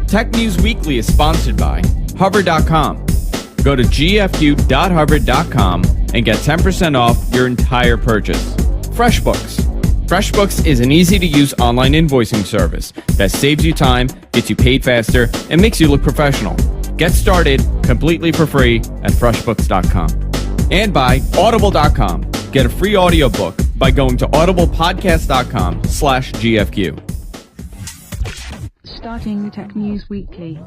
Tech News Weekly is sponsored by Hover.com. Go to gfu.hover.com and get 10% off your entire purchase. FreshBooks. FreshBooks is an easy-to-use online invoicing service that saves you time, gets you paid faster, and makes you look professional. Get started completely for free at freshbooks.com. And by Audible.com. Get a free audiobook by going to audiblepodcast.com/GFQ. Starting Tech News Weekly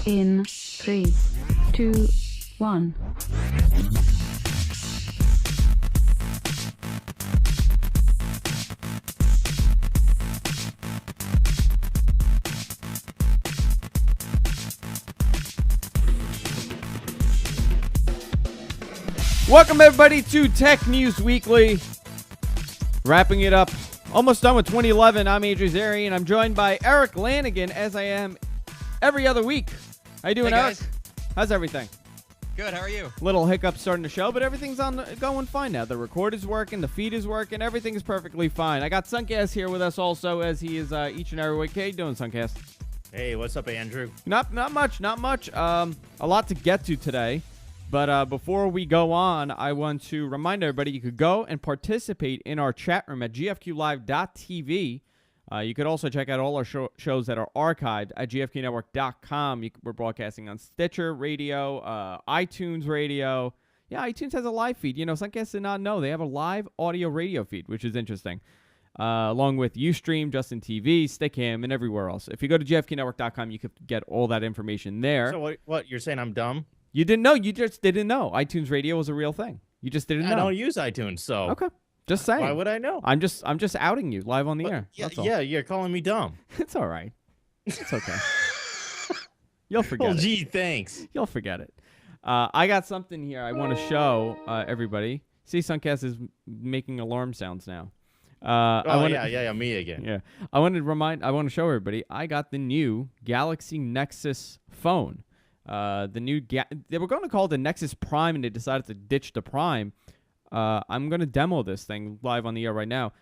in 3, 2, 1. Welcome everybody to Tech News Weekly. Wrapping it up. Almost done with 2011. I'm Adrian Zeri, and I'm joined by Erik Lanigan, as I am every other week. How you doing, Hey, Erik? guys. How's everything? Good, how are you? Little hiccups starting the show, but everything's going fine now. The record is working, the feed is working, everything is perfectly fine. I got Sunkast here with us also, as he is each and every week. How you doing, Sunkast? Hey, what's up, Andrew? Not much. A lot to get to today. But before we go on, I want to remind everybody you could go and participate in our chat room at gfqlive.tv. You could also check out all our shows that are archived at gfqnetwork.com. We're broadcasting on Stitcher Radio, iTunes Radio. Yeah, iTunes has a live feed. You know, some guests did not know. They have a live audio radio feed, which is interesting. Along with Ustream, Justin TV, Stickam, and everywhere else. If you go to gfqnetwork.com, you could get all that information there. So what you're saying I'm dumb? You didn't know. You just didn't know. iTunes Radio was a real thing. You just didn't know. I don't use iTunes, so Okay. Just saying. why would I know? I'm just outing you live on the air. That's all. Yeah, you're calling me dumb. It's all right. It's okay. You'll forget Well, it. gee, thanks. You'll forget it. I got something here I want to show everybody. See, Sunkast is making alarm sounds now. Yeah, me again. Yeah. I want to show everybody. I got the new Galaxy Nexus phone. They were going to call it the Nexus Prime, and they decided to ditch the Prime. I'm going to demo this thing live on the air right now.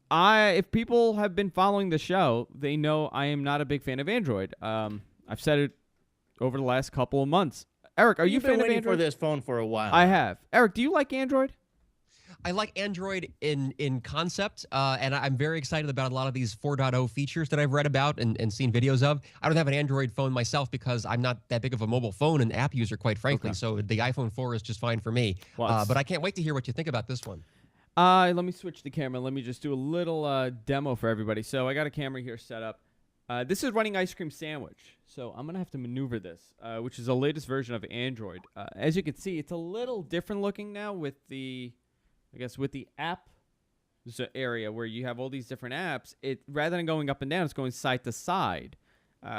If people have been following the show, they know I am not a big fan of Android. I've said it over the last couple of months. Erik, are you a fan of waiting Android? for this phone for a while? I have. Erik, do you like Android? I like Android in concept, and I'm very excited about a lot of these 4.0 features that I've read about and seen videos of. I don't have an Android phone myself because I'm not that big of a mobile phone and app user, quite frankly, so the iPhone 4 is just fine for me. But I can't wait to hear what you think about this one. Let me switch the camera. Let me just do a little demo for everybody. So I got a camera here set up. This is running Ice Cream Sandwich, so I'm going to have to maneuver this, which is the latest version of Android. As you can see, it's a little different looking now with the app area where you have all these different apps. It rather than going up and down, it's going side to side,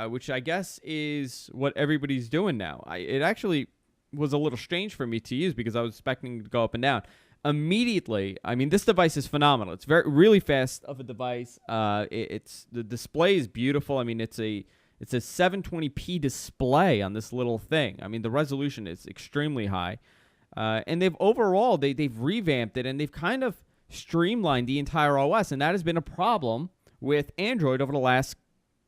which I guess is what everybody's doing now. It actually was a little strange for me to use because I was expecting it to go up and down. Immediately, I mean, this device is phenomenal. It's really fast of a device. The display is beautiful. I mean, it's a 720p display on this little thing. I mean, the resolution is extremely high. And they've revamped it, and they've kind of streamlined the entire OS, and that has been a problem with Android over the last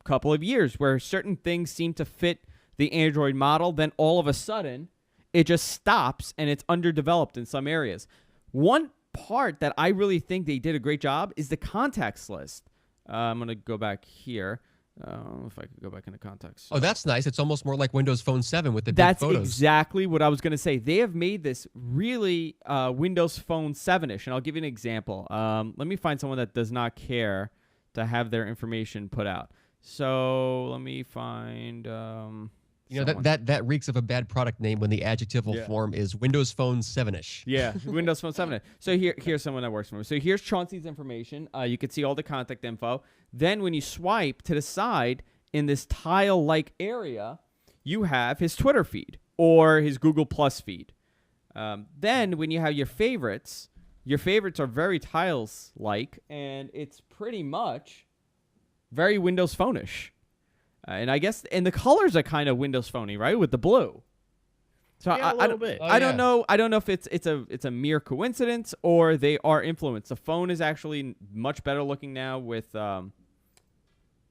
couple of years, where certain things seem to fit the Android model, then all of a sudden it just stops and it's underdeveloped in some areas. One part that I really think they did a great job is the contacts list. I'm going to go back here. If I could go back into contacts. Oh, that's nice. It's almost more like Windows Phone 7 with the big photos. That's exactly what I was going to say. They have made this really Windows Phone 7-ish, and I'll give you an example. Let me find someone that does not care to have their information put out. So let me find that reeks of a bad product name when the adjectival form is Windows Phone 7-ish. Yeah, Windows Phone 7. So here's someone that works for me. So here's Chauncey's information. You can see all the contact info. Then when you swipe to the side in this tile-like area, you have his Twitter feed or his Google Plus feed. Then when you have your favorites are very tiles-like, and it's pretty much very Windows Phone-ish. And I guess, and the colors are kind of Windows Phone-y, right, with the blue. So yeah, a little bit. I don't know. I don't know if it's a mere coincidence or they are influenced. The phone is actually much better looking now with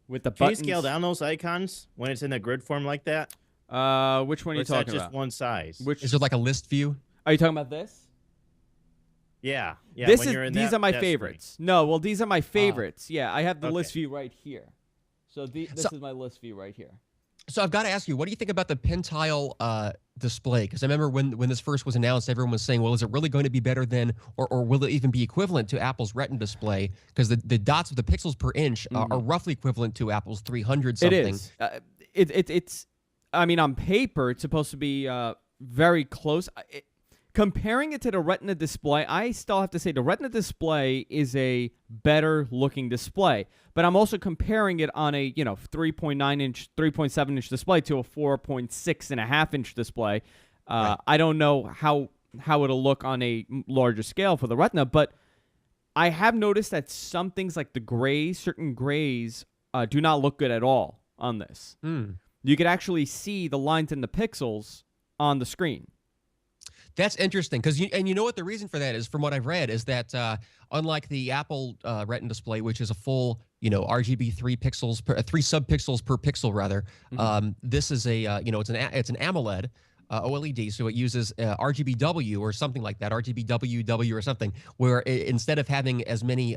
with the Can buttons. you scale down those icons when it's in a grid form like that? Which one are Or you is that talking just about? one size? Which Is it like a list view? are you talking about? This? Yeah. This when is you're in these that, are my that favorites. No, well, these are my favorites. Yeah, I have the Okay. list view right here. So this is my list view right here. So I've got to ask you, what do you think about the pin tile display? Because I remember when this first was announced, everyone was saying, well, is it really going to be better than, or will it even be equivalent to Apple's Retina display? Because the dots of the pixels per inch are roughly equivalent to Apple's 300 something. It is. It's. I mean, on paper, it's supposed to be very close. Comparing it to the Retina display, I still have to say the Retina display is a better looking display. But I'm also comparing it on a 3.9 inch, 3.7 inch display to a 4.6.5 inch display. Right. I don't know how it'll look on a larger scale for the Retina, but I have noticed that some things like the grays, certain grays, do not look good at all on this. You could actually see the lines in the pixels on the screen. That's interesting because you know what the reason for that is, from what I've read, is that unlike the Apple Retina display, which is a full RGB 3 sub-pixels per pixel rather, this is a it's an AMOLED OLED, so it uses RGBW or something like that, RGBWW or something, where instead of having as many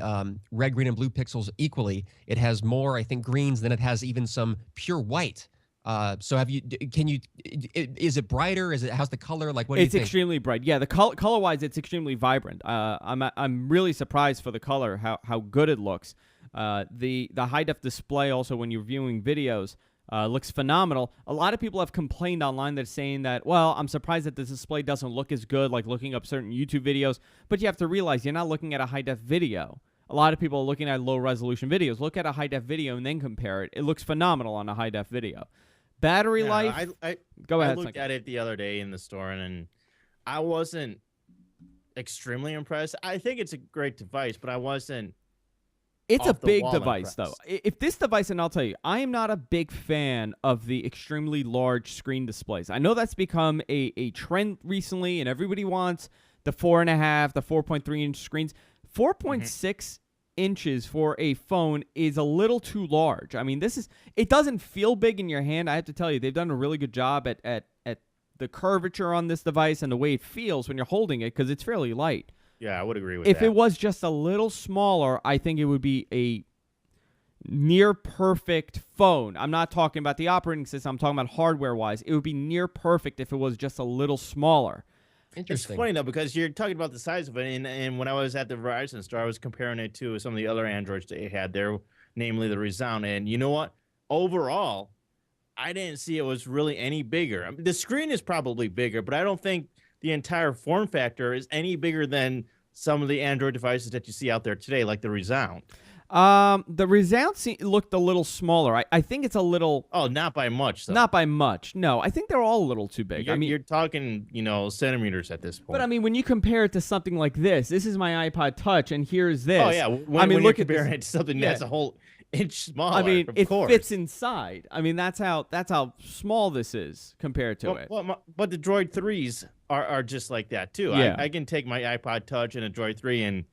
red, green, and blue pixels equally, it has more, I think, greens than it has even some pure white. So is it brighter? How's the color? Like, what do you think? It's extremely bright. Yeah, the color-wise, it's extremely vibrant. I'm really surprised for the color, how good it looks. The high-def display also, when you're viewing videos, looks phenomenal. A lot of people have complained online that's saying that, well, I'm surprised that the display doesn't look as good, like looking up certain YouTube videos. But you have to realize you're not looking at a high-def video. A lot of people are looking at low-resolution videos. Look at a high-def video and then compare it. It looks phenomenal on a high-def video. Battery life. Go ahead. I looked at it the other day in the store, and I wasn't extremely impressed. I think it's a great device, but I wasn't. It's a big off-the-wall device, impressed. though. If this device, and I'll tell you, I am not a big fan of the extremely large screen displays. I know that's become a trend recently, and everybody wants the 4.5, the 4.3 inch screens. 4.6 inches for a phone is a little too large. I mean, it doesn't feel big in your hand. I have to tell you, they've done a really good job at the curvature on this device and the way it feels when you're holding it, because it's fairly light. Yeah, I would agree with If that. it was just a little smaller, I think it would be a near perfect phone. I'm not talking about the operating system. I'm talking about hardware-wise. It would be near perfect if it was just a little smaller. Interesting. It's funny, though, because you're talking about the size of it, and when I was at the Verizon store, I was comparing it to some of the other Androids they had there, namely the Resound. And you know what? Overall, I didn't see it was really any bigger. I mean, the screen is probably bigger, but I don't think the entire form factor is any bigger than some of the Android devices that you see out there today, like the Resound. The Resound looked a little smaller. I think it's a little... Oh, not by much, though. Not by much. No, I think they're all a little too big. You're talking, centimeters at this point. But I mean, when you compare it to something like this is my iPod Touch, and here's this. Oh yeah, when you're comparing it to something that's a whole inch smaller. I mean, it fits inside. I mean, that's how small this is compared to it. But the Droid 3s are just like that too. Yeah. I can take my iPod Touch and a Droid 3, and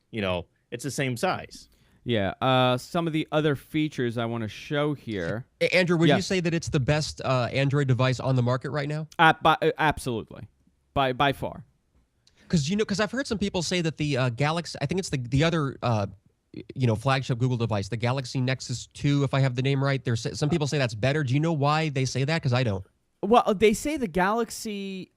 it's the same size. Yeah. Some of the other features I want to show here. Andrew, would you say that it's the best Android device on the market right now? Absolutely, by far. Because I've heard some people say that the Galaxy, I think it's the other flagship Google device, the Galaxy Nexus 2, if I have the name right. There's some people say that's better. Do you know why they say that? Because I don't. Well, they say the Galaxy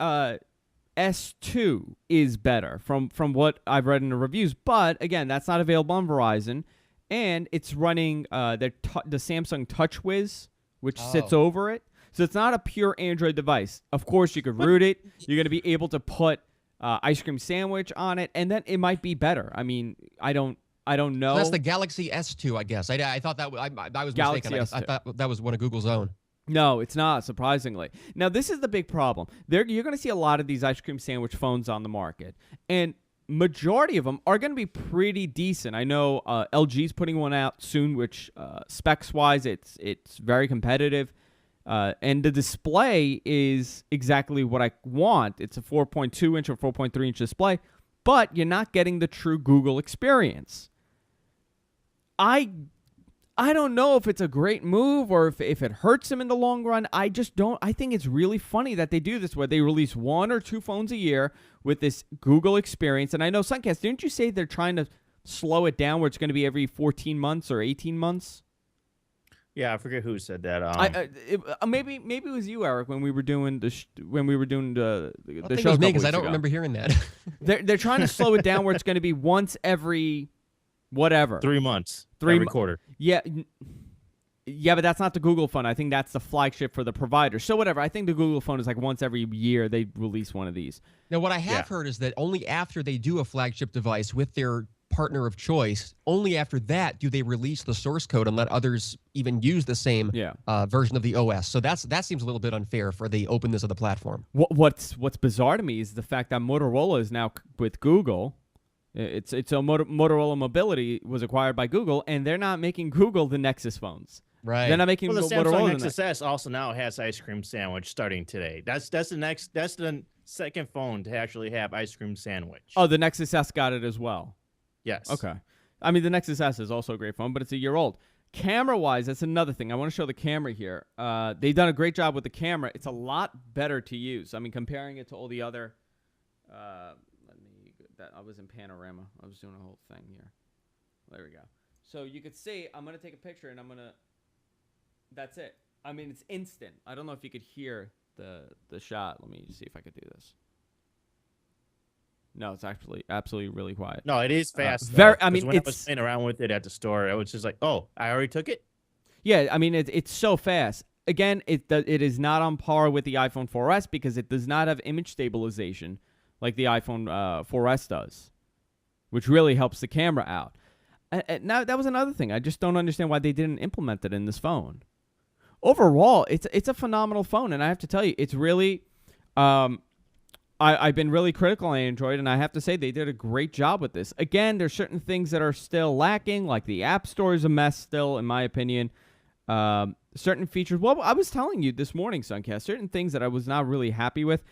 S2 is better from what I've read in the reviews, but again, that's not available on Verizon, and it's running the Samsung TouchWiz, which sits over it, so it's not a pure Android device. Of course, you could root it. You're going to be able to put ice cream sandwich on it, and then it might be better. I mean, I don't know. So that's the Galaxy S2, I guess. I thought that I was Galaxy mistaken. I thought that was one of Google's own. No, it's not, surprisingly. Now, this is the big problem. You're going to see a lot of these ice cream sandwich phones on the market, and majority of them are going to be pretty decent. I know LG's putting one out soon, which specs-wise, it's very competitive, and the display is exactly what I want. It's a 4.2-inch or 4.3-inch display, but you're not getting the true Google experience. I I don't know if it's a great move or if it hurts them in the long run. I just don't. I think it's really funny that they do this where they release 1 or 2 phones a year with this Google experience. And I know, Sunkast, didn't you say they're trying to slow it down where it's going to be every 14 months or 18 months? Yeah, I forget who said that. Maybe it was you, Eric, when we were doing the show. I think it was me because I don't remember hearing that. They're trying to slow it down where it's going to be once every whatever 3 months, every quarter. Yeah, but that's not the Google phone. I think that's the flagship for the provider. So whatever. I think the Google phone is like once every year they release one of these. Now, what I have heard is that only after they do a flagship device with their partner of choice, only after that do they release the source code and let others even use the same version of the OS. So that seems a little bit unfair for the openness of the platform. What's bizarre to me is the fact that Motorola is now with Google. It's a Motorola Mobility was acquired by Google, and they're not making Google the Nexus phones. Right. They're not making the Motorola Samsung the Nexus S also now has ice cream sandwich starting today. That's the second phone to actually have ice cream sandwich. Oh, the Nexus S got it as well. Yes. Okay. I mean, the Nexus S is also a great phone, but it's a year old. Camera-wise, that's another thing. I want to show the camera here. They've done a great job with the camera. It's a lot better to use. I mean, comparing it to all the other. I was in panorama. I was doing a whole thing here. There we go. So you could see, I'm going to take a picture and that's it. I mean, it's instant. I don't know if you could hear the shot. Let me see if I could do this. No, it's actually absolutely really quiet. No, it is fast. When I was playing around with it at the store, I was just like, oh, I already took it? Yeah, I mean, it's so fast. Again, it is not on par with the iPhone 4S because it does not have image stabilization like the iPhone 4S does, which really helps the camera out. And now, that was another thing. I just don't understand why they didn't implement it in this phone. Overall, it's a phenomenal phone, and I have to tell you, it's really I've been really critical on Android, and I have to say they did a great job with this. Again, there's certain things that are still lacking, like the App Store is a mess still, in my opinion. Certain features. Well, I was telling you this morning, Sunkast, certain things that I was not really happy with.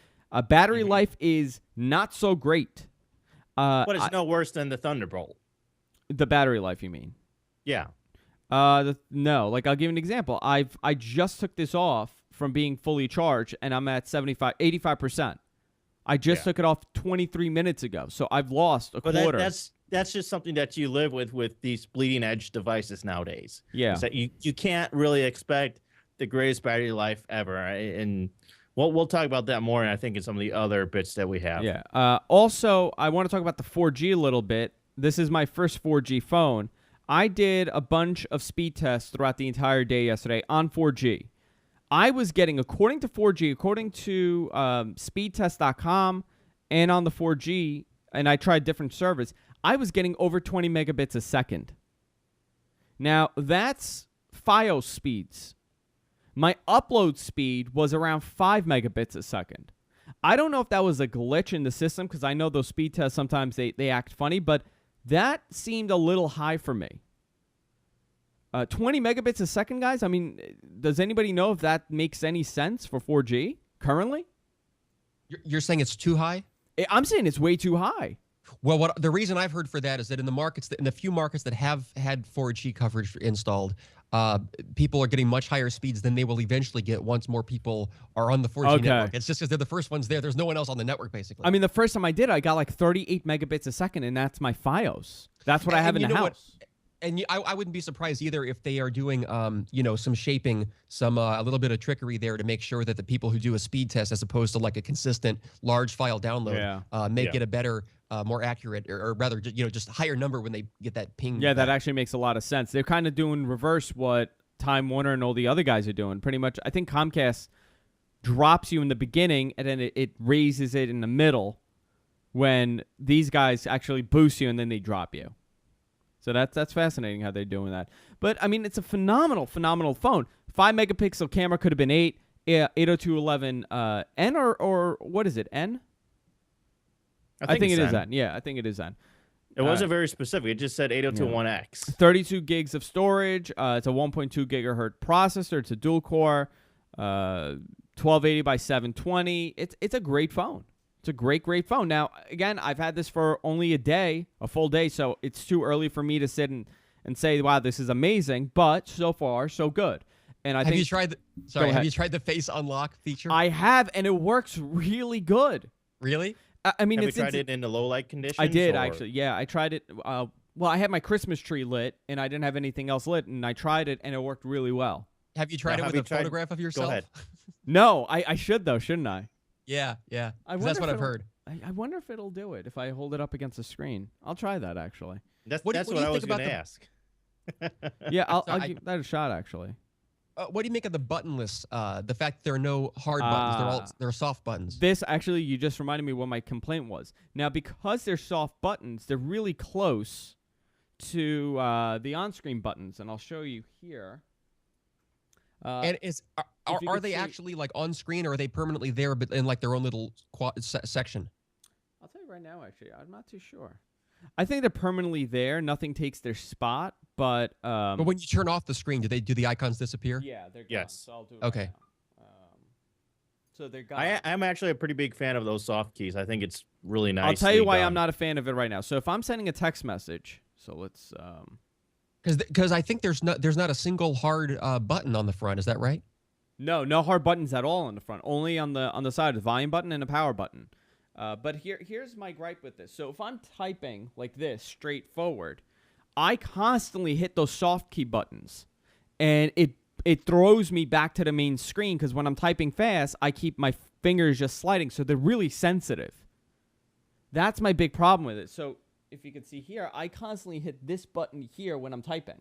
Battery life is not so great. But it's no worse than the Thunderbolt. The battery life, you mean? Yeah. No. Like, I'll give you an example. I just took this off from being fully charged, and I'm at 85%. I just took it off 23 minutes ago, so I've lost a quarter. That's just something that you live with these bleeding edge devices nowadays. Yeah. Is that you can't really expect the greatest battery life ever, and we'll talk about that more, and I think in some of the other bits that we have. Yeah. Also, I want to talk about the 4G a little bit. This is my first 4G phone. I did a bunch of speed tests throughout the entire day yesterday on 4G. I was getting, according to 4G, according to speedtest.com and on the 4G, and I tried different servers, I was getting over 20 megabits a second. Now, that's Fios speeds. My upload speed was around 5 megabits a second. I don't know if that was a glitch in the system, because I know those speed tests, sometimes they act funny, but that seemed a little high for me. 20 megabits a second, guys? I mean, does anybody know if that makes any sense for 4G currently? You're saying it's too high? I'm saying it's way too high. Well, the reason I've heard for that is that in the few markets that have had 4G coverage installed, people are getting much higher speeds than they will eventually get once more people are on the 4G network. It's just because they're the first ones there. There's no one else on the network, basically. I mean, the first time I did, I got like 38 megabits a second, and that's my Fios. That's what I have in the house. And I wouldn't be surprised either if they are doing, some shaping, a little bit of trickery there to make sure that the people who do a speed test, as opposed to like a consistent large file download, get a better, more accurate, or rather, just higher number when they get that ping. Yeah, that actually makes a lot of sense. They're kind of doing reverse what Time Warner and all the other guys are doing. Pretty much, I think Comcast drops you in the beginning, and then it raises it in the middle when these guys actually boost you, and then they drop you. So that's fascinating how they're doing that. But, I mean, it's a phenomenal phone. 5 megapixel camera could have been 802.11 N or what is it, N? I think it is N. Yeah, I think it is N. It wasn't very specific. It just said 802.1x. 32 gigs of storage. It's a 1.2 gigahertz processor. It's a dual-core, 1280 by 720. It's a great phone. It's a great phone. Now, again, I've had this for only a full day, so it's too early for me to sit and say, wow, this is amazing, but so far, so good. And I Have think you tried? Have you tried the face unlock feature? I have, and it works really good. Really? I mean, Have it's you tried it in the low light conditions? I did or? actually. Yeah, I tried it. Well, I had my Christmas tree lit, and I didn't have anything else lit, and I tried it, and it worked really well. Have you tried it with a photograph of yourself? Go ahead. No, I should though, shouldn't I? Yeah. 'Cause that's if what I've it'll- heard. I wonder if it'll do it if I hold it up against the screen. I'll try that actually. That's What do what you I was think going about to ask. Yeah, I'll I- give that a shot actually. What do you make of the buttonless? The fact that there are no hard buttons, they're soft buttons. This actually, you just reminded me what my complaint was. Now, because they're soft buttons, they're really close to the on-screen buttons, and I'll show you here. And if you are could they see- actually like on screen, or are they permanently there, but in like their own little section? I'll tell you right now, actually, I'm not too sure. I think they're permanently there. Nothing takes their spot, but But when you turn off the screen, do the icons disappear? yeah, they're gone. Yes. So I'll do it Okay. right now. So they're gone. I'm actually a pretty big fan of those soft keys. I think it's really nice. I'll tell you why I'm not a fan of it right now. So if I'm sending a text message, so let's Because I think there's not a single hard button on the front. Is that right? no hard buttons at all on the front. Only on the side, a volume button and a power button. But here's my gripe with this. So if I'm typing like this straightforward, I constantly hit those soft key buttons, and it throws me back to the main screen because when I'm typing fast, I keep my fingers just sliding, so they're really sensitive. That's my big problem with it. So if you can see here, I constantly hit this button here when I'm typing.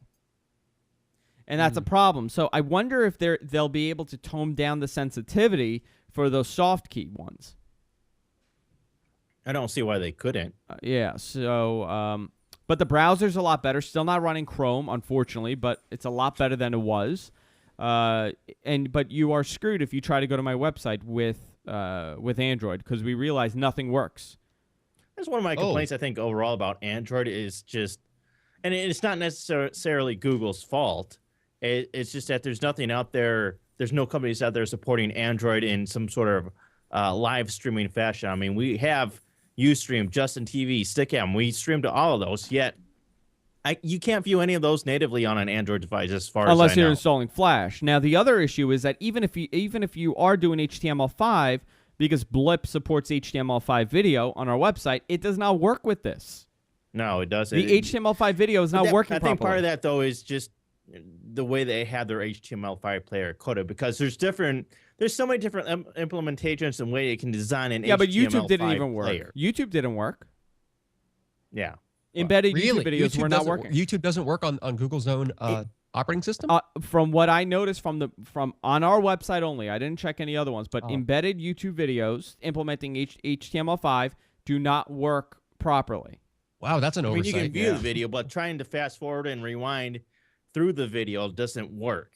And that's a problem. So I wonder if they'll be able to tone down the sensitivity for those soft key ones. I don't see why they couldn't. Yeah, so, but the browser's a lot better. Still not running Chrome, unfortunately, but it's a lot better than it was. But you are screwed if you try to go to my website with Android, because we realize nothing works. That's one of my complaints, I think, overall about Android is just, and it's not necessarily Google's fault. It's just that there's nothing out there. There's no companies out there supporting Android in some sort of live streaming fashion. I mean, we have Ustream, Justin TV, Stickam. We stream to all of those, yet you can't view any of those natively on an Android device as far Unless as I you're know. installing Flash. Now, the other issue is that even if you are doing HTML5, because Blip supports HTML5 video on our website, it does not work with this. No, it doesn't. The HTML5 video is not working I think properly. part of that, though, is just the way they have their HTML5 player coded, because there's so many different implementations and way it can design an HTML5 but YouTube didn't even work. player. YouTube didn't work. Yeah. Embedded Really? YouTube videos were not doesn't- working. YouTube doesn't work on Google's own operating system? From what I noticed from on our website only, I didn't check any other ones, but embedded YouTube videos implementing HTML5 do not work properly. Wow, that's an I mean, oversight. you can view the video, but trying to fast forward and rewind through the video doesn't work.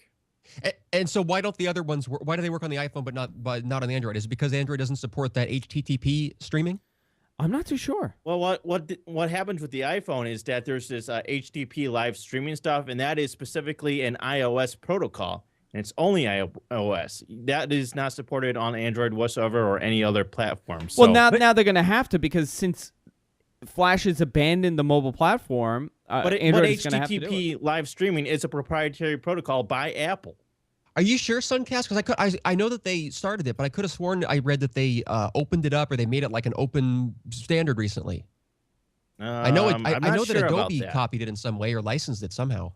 And so why don't the other ones work? Why do they work on the iPhone but not on the Android? Is it because Android doesn't support that HTTP streaming? I'm not too sure. Well, what happens with the iPhone is that there's this HTTP live streaming stuff, and that is specifically an iOS protocol, and it's only iOS. That is not supported on Android whatsoever or any other platform. So, Well, now they're going to have to, because since Flash has abandoned the mobile platform, Android is going to have to do it. HTTP live streaming is a proprietary protocol by Apple. Are you sure, Sunkast? Because I know that they started it, but I could have sworn I read that they opened it up or they made it like an open standard recently. I know I'm not that sure about Adobe that. copied it in some way or licensed it somehow.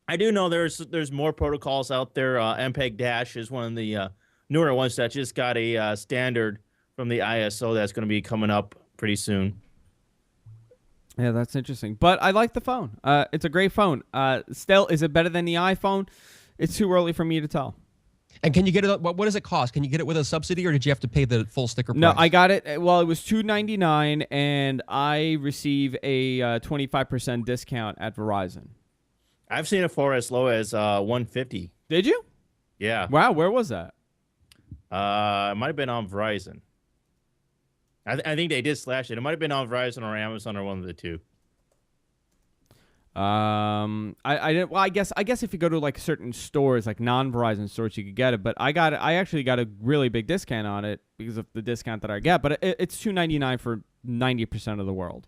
I do know there's more protocols out there. MPEG Dash is one of the newer ones that just got a standard from the ISO that's going to be coming up pretty soon. Yeah, that's interesting. But I like the phone. It's a great phone. Still, is it better than the iPhone? It's too early for me to tell. And can you get it? What does it cost? Can you get it with a subsidy, or did you have to pay the full sticker price? No, I got it. Well, it was $299, and I receive a 25% discount at Verizon. I've seen it for as low as $150. Did you? Yeah. Wow, where was that? It might have been on Verizon. I think they did slash it. It might have been on Verizon or Amazon or one of the two. I didn't. Well, I guess if you go to like certain stores, like non-Verizon stores, you could get it. But I actually got a really big discount on it because of the discount that I get. But it's $299 for 90% of the world.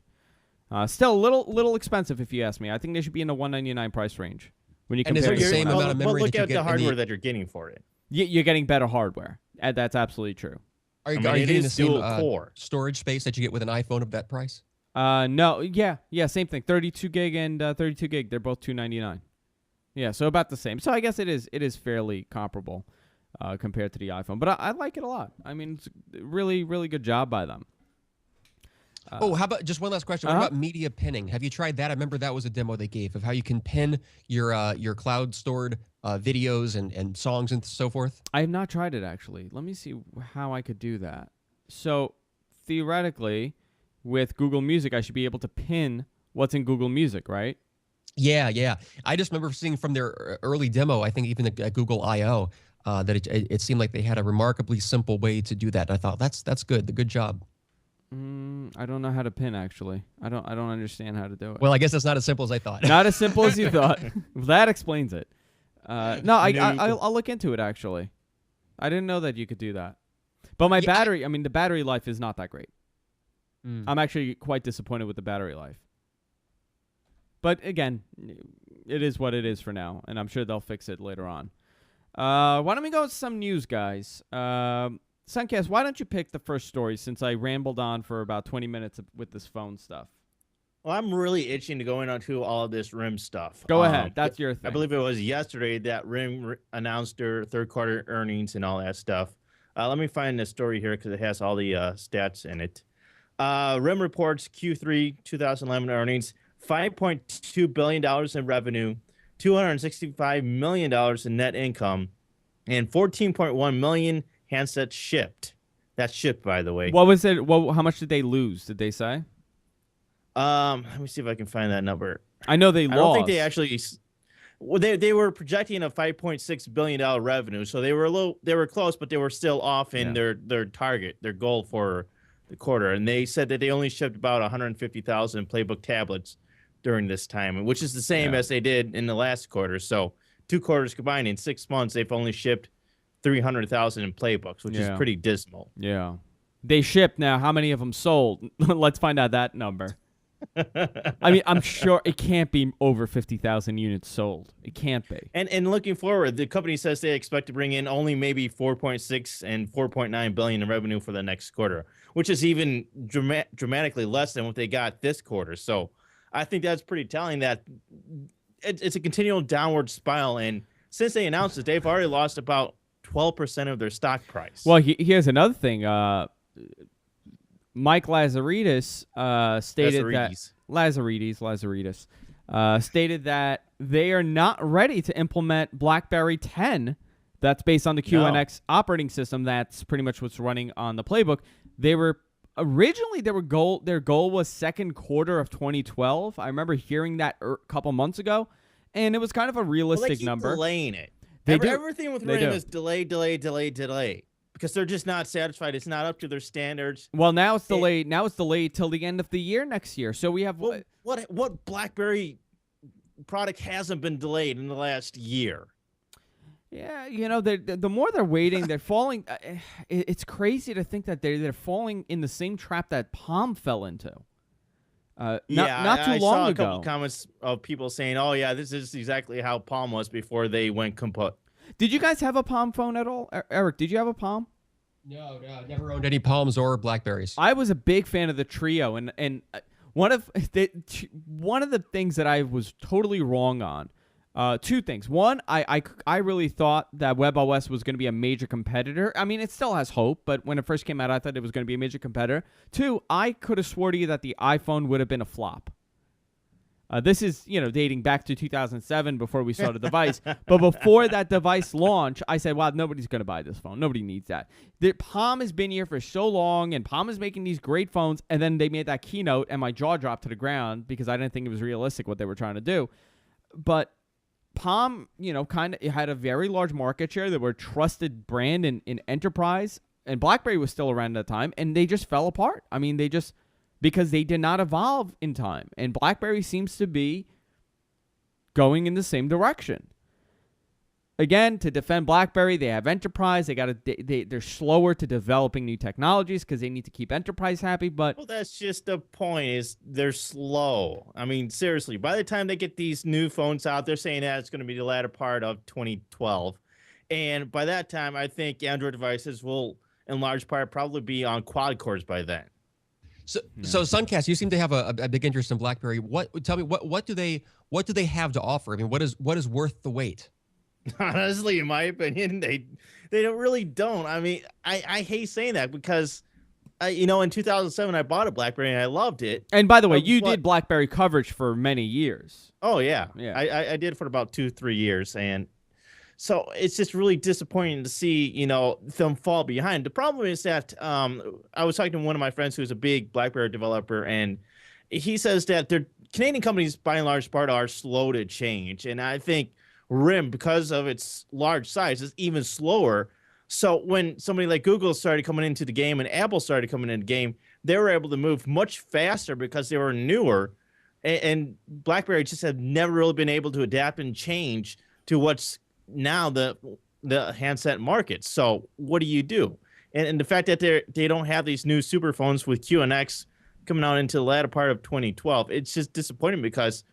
Still a little expensive if you ask me. I think they should be in the $199 price range when you And compare. is it the same amount of But memory look that you at get the in hardware that you're getting for it. You're getting better hardware. That's absolutely true. Are you, I mean, are you it getting the is same dual core. storage space that you get with an iPhone of that price? No, yeah, same thing. 32 gig and 32 gig. They're both $299. Yeah, so about the same. So I guess it is fairly comparable compared to the iPhone. But I like it a lot. I mean, it's a really, really good job by them. How about just one last question? What about media pinning? Have you tried that? I remember that was a demo they gave of how you can pin your cloud stored videos and songs and so forth. I have not tried it, actually. Let me see how I could do that. So theoretically, with Google Music, I should be able to pin what's in Google Music, right? Yeah. I just remember seeing from their early demo, I think even at Google I/O, that it seemed like they had a remarkably simple way to do that. And I thought that's good. Good job. I don't know how to pin, actually. I don't understand how to do it. Well, I guess it's not as simple as I thought. Not as simple as you thought. That explains it. No, I'll look into it, actually. I didn't know that you could do that. But my battery, the battery life is not that great. I'm actually quite disappointed with the battery life. But again, it is what it is for now, and I'm sure they'll fix it later on. Why don't we go with some news, guys? Sunkast, why don't you pick the first story since I rambled on for about 20 minutes with this phone stuff? Well, I'm really itching to go into all of this RIM stuff. Go ahead. That's your thing. I believe it was yesterday that RIM announced their third quarter earnings and all that stuff. Let me find the story here because it has all the stats in it. RIM reports Q3 2011 earnings, $5.2 billion in revenue, $265 million in net income, and 14.1 million handsets shipped. That's shipped, by the way. What was it? How much did they lose? Did they say? Let me see if I can find that number. I know they lost. I don't think they actually. Well, they were projecting a $5.6 billion revenue, so they were close, but they were still off in their target, their goal for the quarter. And they said that they only shipped about 150,000 Playbook tablets during this time, which is the same as they did in the last quarter. So 2 quarters combined in 6 months, they've only shipped 300,000 in Playbooks, which is pretty dismal. Yeah. They shipped now. How many of them sold? Let's find out that number. I'm sure it can't be over 50,000 units sold. It can't be. And looking forward, the company says they expect to bring in only maybe 4.6 and 4.9 billion in revenue for the next quarter, which is even dramatically less than what they got this quarter. So I think that's pretty telling that it's a continual downward spiral. And since they announced it, they've already lost about 12% of their stock price. Well, here's another thing. Mike Lazaridis stated that they are not ready to implement BlackBerry 10. That's based on the QNX operating system. That's pretty much what's running on the Playbook. They were originally their goal was second quarter of 2012. I remember hearing that a couple months ago, and it was kind of a realistic they keep number. Delaying it. They do. Everything with RIM is delay, because they're just not satisfied. It's not up to their standards. Well, now it's delayed. Now it's delayed till the end of the year next year. So we have what BlackBerry product hasn't been delayed in the last year? Yeah, the more they're waiting, they're falling. It's crazy to think that they're falling in the same trap that Palm fell into. Not too long I saw a couple ago. Comments of people saying, "Oh yeah, this is exactly how Palm was before they went kaput." Did you guys have a Palm phone at all? Eric, did you have a Palm? No, I never owned any Palms or Blackberries. I was a big fan of the Trio, and one of the things that I was totally wrong on. 2 things. One, I really thought that WebOS was going to be a major competitor. I mean, it still has hope, but when it first came out, I thought it was going to be a major competitor. 2, I could have swore to you that the iPhone would have been a flop. This is, dating back to 2007 before we saw the device. But before that device launch, I said, wow, nobody's going to buy this phone. Nobody needs that. The Palm has been here for so long, and Palm is making these great phones, and then they made that keynote, and my jaw dropped to the ground because I didn't think it was realistic what they were trying to do. But Palm, kind of had a very large market share. They were a trusted brand in enterprise, and BlackBerry was still around at the time, and they just fell apart. I mean, because they did not evolve in time, and BlackBerry seems to be going in the same direction. again, to defend BlackBerry, they have enterprise. They're slower to developing new technologies because they need to keep enterprise happy. But Well, that's just the point. Is they're slow. I mean, seriously. By the time they get these new phones out, they're saying that it's going to be the latter part of 2012, and by that time, I think Android devices will, in large part, probably be on quad cores by then. So Sunkast, you seem to have a big interest in BlackBerry. Tell me what do they have to offer? I mean, what is worth the wait? Honestly, in my opinion, they don't really don't. I mean, I hate saying that because, in 2007 I bought a BlackBerry and I loved it. And by the way, you did BlackBerry coverage for many years. Oh yeah, yeah. I did for about 2-3 years, and so it's just really disappointing to see them fall behind. The problem is that I was talking to one of my friends who's a big BlackBerry developer, and he says that their Canadian companies, by and large part, are slow to change, and I think RIM, because of its large size, is even slower. So when somebody like Google started coming into the game and Apple started coming into the game, they were able to move much faster because they were newer. And BlackBerry just had never really been able to adapt and change to what's now the handset market. So what do you do? And the fact that they don't have these new super phones with QNX coming out into the latter part of 2012, it's just disappointing because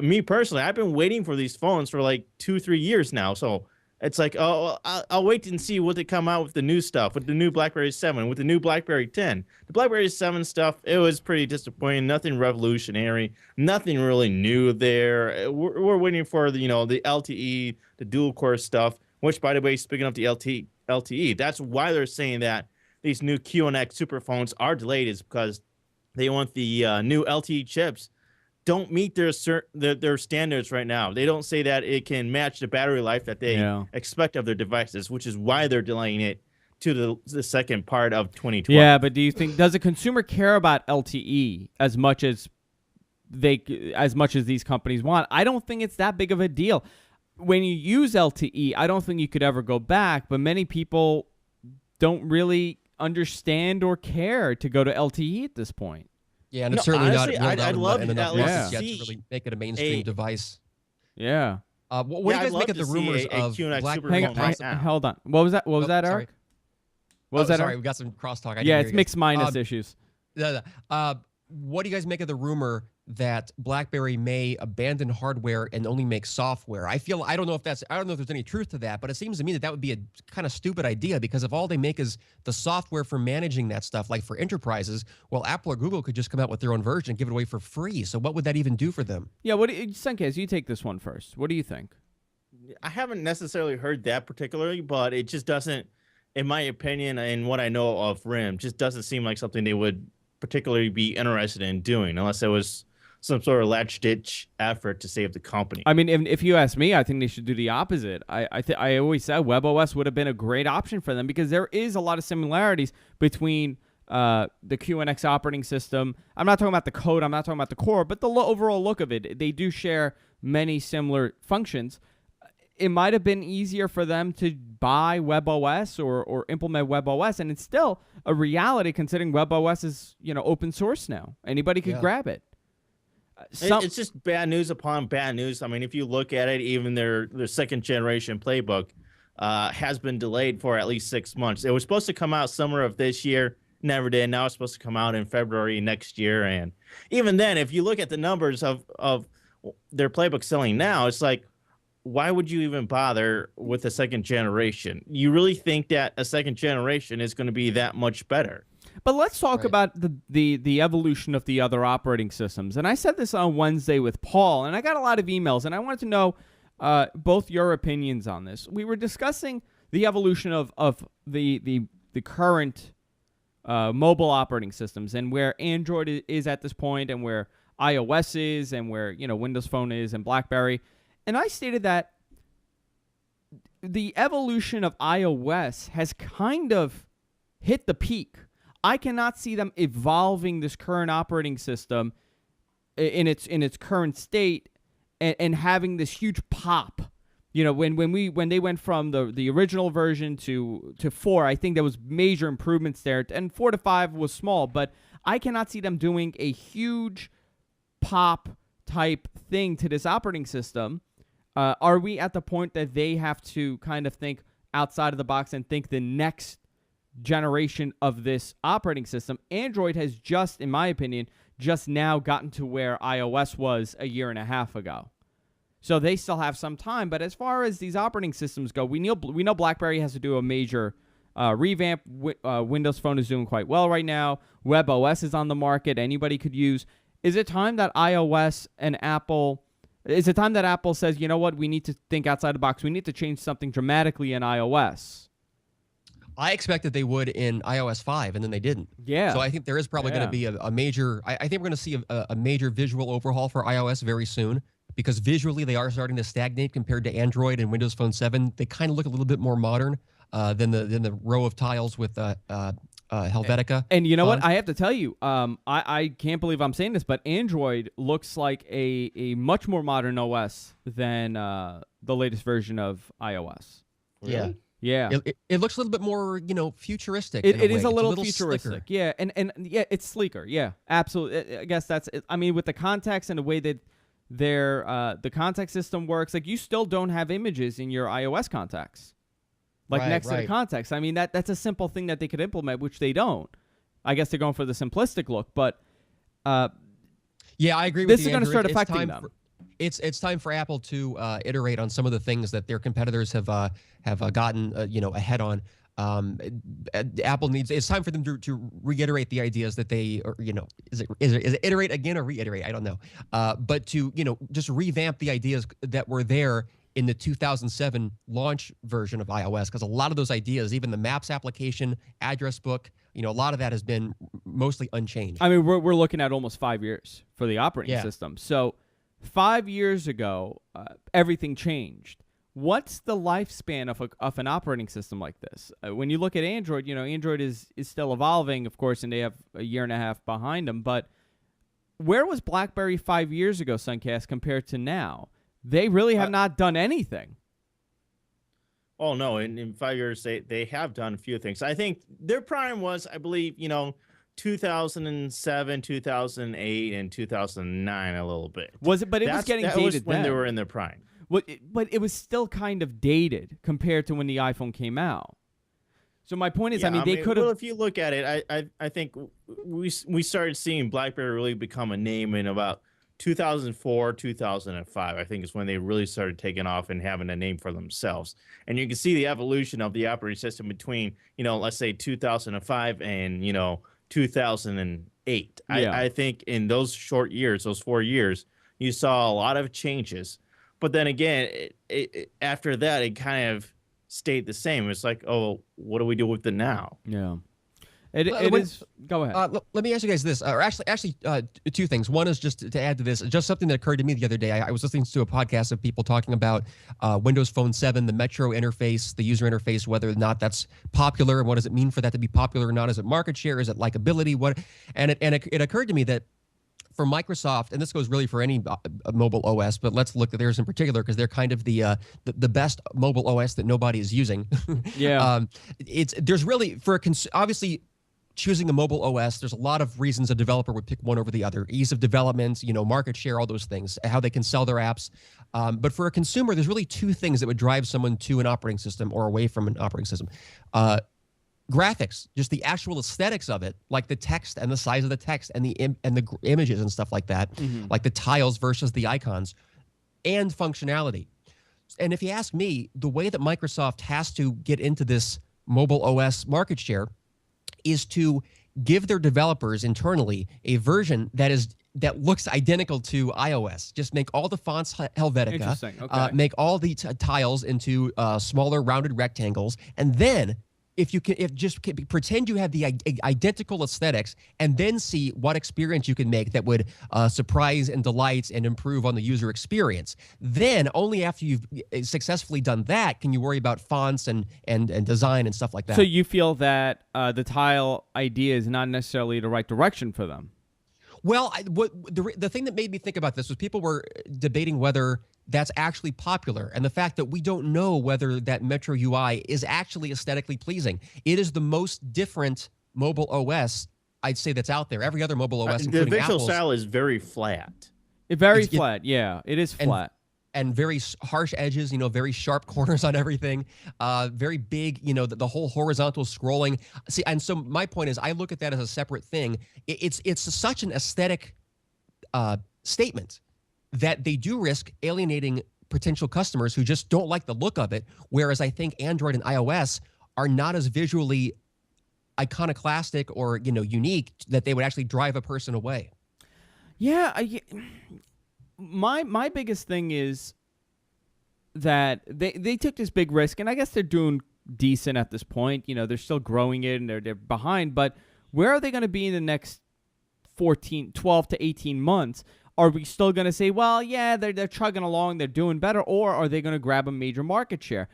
me personally, I've been waiting for these phones for like 2-3 years now. So it's like, I'll wait and see what they come out with the new stuff, with the new BlackBerry 7, with the new BlackBerry 10. The BlackBerry 7 stuff, it was pretty disappointing. Nothing revolutionary, nothing really new there. We're waiting for the LTE, the dual core stuff. Which, by the way, speaking of the LTE, that's why they're saying that these new QNX super phones are delayed, is because they want the new LTE chips don't meet their standards right now. They don't say that it can match the battery life that they expect of their devices, which is why they're delaying it to the second part of 2012. Yeah, but does a consumer care about LTE as much as these companies want? I don't think it's that big of a deal. When you use LTE, I don't think you could ever go back, but many people don't really understand or care to go to LTE at this point. Yeah, and it's certainly honestly, I'd love to enough at yet least to really make it a mainstream device. Yeah. What do you guys make of the rumors of BlackBerry? Hold on. What was that? What was that, Eric? Sorry. What was that? Sorry, Eric? we got some crosstalk. Yeah, it's mixed minus issues. What do you guys make of the rumor that BlackBerry may abandon hardware and only make software? I don't know if there's any truth to that, but it seems to me that would be a kind of stupid idea, because if all they make is the software for managing that stuff, like for enterprises, well, Apple or Google could just come out with their own version and give it away for free. So what would that even do for them? Yeah, Sunkast, you take this one first. What do you think? I haven't necessarily heard that particularly, but it just doesn't, in my opinion, and what I know of RIM, just doesn't seem like something they would particularly be interested in doing, unless it was some sort of latch-ditch effort to save the company. I mean, if you ask me, I think they should do the opposite. I always said WebOS would have been a great option for them, because there is a lot of similarities between the QNX operating system. I'm not talking about the code, I'm not talking about the core, but the overall look of it. They do share many similar functions. It might have been easier for them to buy WebOS or implement WebOS, and it's still a reality considering WebOS is open source now. Anybody could grab it. It's just bad news upon bad news. I mean, if you look at it, even their second generation playbook has been delayed for at least 6 months. It was supposed to come out summer of this year, never did. Now it's supposed to come out in February next year, and even then, if you look at the numbers of their playbook selling now, it's like, why would you even bother with a second generation? You really think that a second generation is going to be that much better? But let's talk about the evolution of the other operating systems. And I said this on Wednesday with Paul, and I got a lot of emails, and I wanted to know both your opinions on this. We were discussing the evolution of the current mobile operating systems, and where Android is at this point, and where iOS is, and where Windows Phone is, and BlackBerry. And I stated that the evolution of iOS has kind of hit the peak. I cannot see them evolving this current operating system in its current state and having this huge pop. When they went from the original version to 4, I think there was major improvements there, and 4 to 5 was small, but I cannot see them doing a huge pop type thing to this operating system. Are we at the point that they have to kind of think outside of the box and think the next generation of this operating system? Android has just, in my opinion, just now gotten to where iOS was a year and a half ago. So they still have some time. But as far as these operating systems go, we know BlackBerry has to do a major revamp. Windows Phone is doing quite well right now. WebOS is on the market. Anybody could use. Is it time that iOS and Apple... Is it time that Apple says, you know what, we need to think outside the box. We need to change something dramatically in iOS? I expected they would in iOS 5, and then they didn't. Yeah. So I think there is probably going to be a major... I think we're going to see a major visual overhaul for iOS very soon, because visually they are starting to stagnate compared to Android and Windows Phone 7. They kind of look a little bit more modern than the row of tiles with Helvetica. And you know what? I have to tell you, I can't believe I'm saying this, but Android looks like a much more modern OS than the latest version of iOS. Yeah. Yeah. It looks a little bit more, futuristic. It is a It's little futuristic. slicker. Yeah. And yeah, it's sleeker. Yeah, absolutely. I guess that's it. I mean, with the context and the way that the contact system works, like you still don't have images in your iOS contacts. Like next to the context. I mean, that's a simple thing that they could implement, which they don't. I guess they're going for the simplistic look, but yeah, I agree with this you. is going to start affecting them. It's time for Apple to iterate on some of the things that their competitors have gotten ahead on. Apple needs. It's time for them to reiterate the ideas that they, is it iterate again or reiterate? I don't know. But to just revamp the ideas that were there in the 2007 launch version of iOS, because a lot of those ideas, even the Maps application, address book, a lot of that has been mostly unchanged. I mean, we're looking at almost 5 years for the operating system. So 5 years ago, everything changed. What's the lifespan of an operating system like this? When you look at Android, Android is still evolving, of course, and they have a year and a half behind them. But where was BlackBerry 5 years ago, Sunkast, compared to now? They really have not done anything. Oh, no. In 5 years, they have done a few things. I think their prime was, I believe, 2007, 2008, and 2009 a little bit. Was it? But it was getting dated was when then. they were in their prime. But it was still kind of dated compared to when the iPhone came out. So my point is, they could have... Well, if you look at it, I think we started seeing BlackBerry really become a name in about 2004, 2005, I think is when they really started taking off and having a name for themselves. And you can see the evolution of the operating system between, let's say 2005 and, 2008. Yeah. I think in those short years, those 4 years, you saw a lot of changes. But then again, after that, it kind of stayed the same. It's like, oh, what do we do with it now? Yeah. It is. Go ahead. Let me ask you guys this, or actually, two things. One is just to add to this, just something that occurred to me the other day. I was listening to a podcast of people talking about Windows Phone 7, the Metro interface, the user interface, whether or not that's popular, and what does it mean for that to be popular or not? Is it market share? Is it likability? And it occurred to me that for Microsoft, and this goes really for any mobile OS, but let's look at theirs in particular because they're kind of the best mobile OS that nobody is using. Yeah. There's really obviously. Choosing a mobile OS, there's a lot of reasons a developer would pick one over the other. Ease of development, market share, all those things, how they can sell their apps. But for a consumer, there's really two things that would drive someone to an operating system or away from an operating system. Graphics, just the actual aesthetics of it, like the text and the size of the text and the images and stuff like that, like the tiles versus the icons, and functionality. And if you ask me, the way that Microsoft has to get into this mobile OS market share is to give their developers internally a version that looks identical to iOS. Just make all the fonts Helvetica. Interesting. Okay. Make all the tiles into smaller rounded rectangles, and then pretend you have the identical aesthetics, and then see what experience you can make that would surprise and delight and improve on the user experience. Then, only after you've successfully done that, can you worry about fonts and design and stuff like that. So you feel that the tile idea is not necessarily the right direction for them? Well, the thing that made me think about this was people were debating whether that's actually popular, and the fact that we don't know whether that Metro UI is actually aesthetically pleasing. It is the most different mobile OS I'd say that's out there. Every other mobile OS, the including visual Apple's, style is very flat. Flat. Yeah, it is flat. and very harsh edges, very sharp corners on everything, very big, the whole horizontal scrolling. See, and so my point is, I look at that as a separate thing. It's such an aesthetic statement that they do risk alienating potential customers who just don't like the look of it. Whereas I think Android and iOS are not as visually iconoclastic or unique that they would actually drive a person away. Yeah, my biggest thing is that they took this big risk, and I guess they're doing decent at this point. They're still growing it, and they're behind. But where are they going to be in the next 12 to 18 months? Are we still going to say, well, yeah, they're chugging along, they're doing better, or are they going to grab a major market share?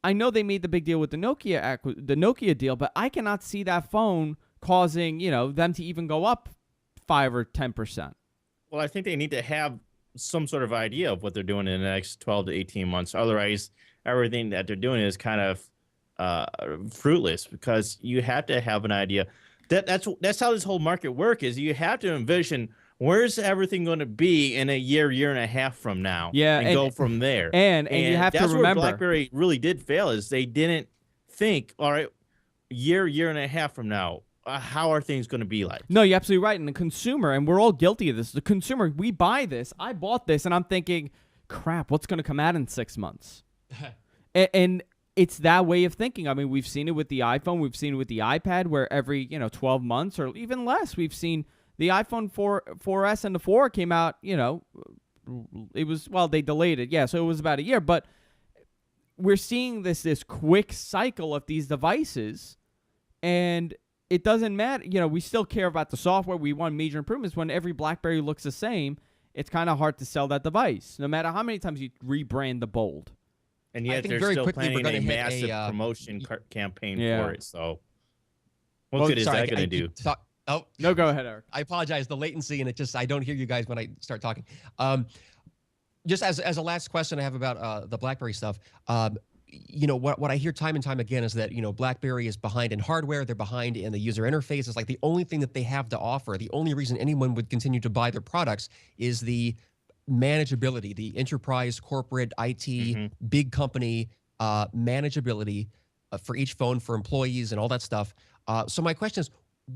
I know they made the big deal with the Nokia deal, but I cannot see that phone causing them to even go up 5 or 10%. Well, I think they need to have some sort of idea of what they're doing in the next 12 to 18 months. Otherwise, everything that they're doing is kind of fruitless, because you have to have an idea. That's how this whole market works, is you have to envision where's everything going to be in a year and a half from now, and go from there. And you have to remember, that's where BlackBerry really did fail, is they didn't think, all right, year and a half from now, how are things going to be like? No, you're absolutely right. And the consumer, and we're all guilty of this, the consumer, we buy this, I bought this, and I'm thinking, crap, what's going to come out in 6 months? and it's that way of thinking. I mean, we've seen it with the iPhone, we've seen it with the iPad, where every 12 months or even less, we've seen the iPhone 4S and the 4 came out, it was, well, they delayed it. Yeah, so it was about a year. But we're seeing this quick cycle of these devices, and it doesn't matter. We still care about the software. We want major improvements. When every BlackBerry looks the same, it's kind of hard to sell that device, no matter how many times you rebrand the bold. And yet they're still planning a massive promotion campaign for it. So what good is that going to do? Oh, no, go ahead, Eric. I apologize. The latency, and I don't hear you guys when I start talking. Just as a last question I have about the BlackBerry stuff, what I hear time and time again is that, BlackBerry is behind in hardware. They're behind in the user interface. It's like the only thing that they have to offer, the only reason anyone would continue to buy their products is the manageability, the enterprise, corporate, IT, big company manageability for each phone, for employees and all that stuff. So my question is,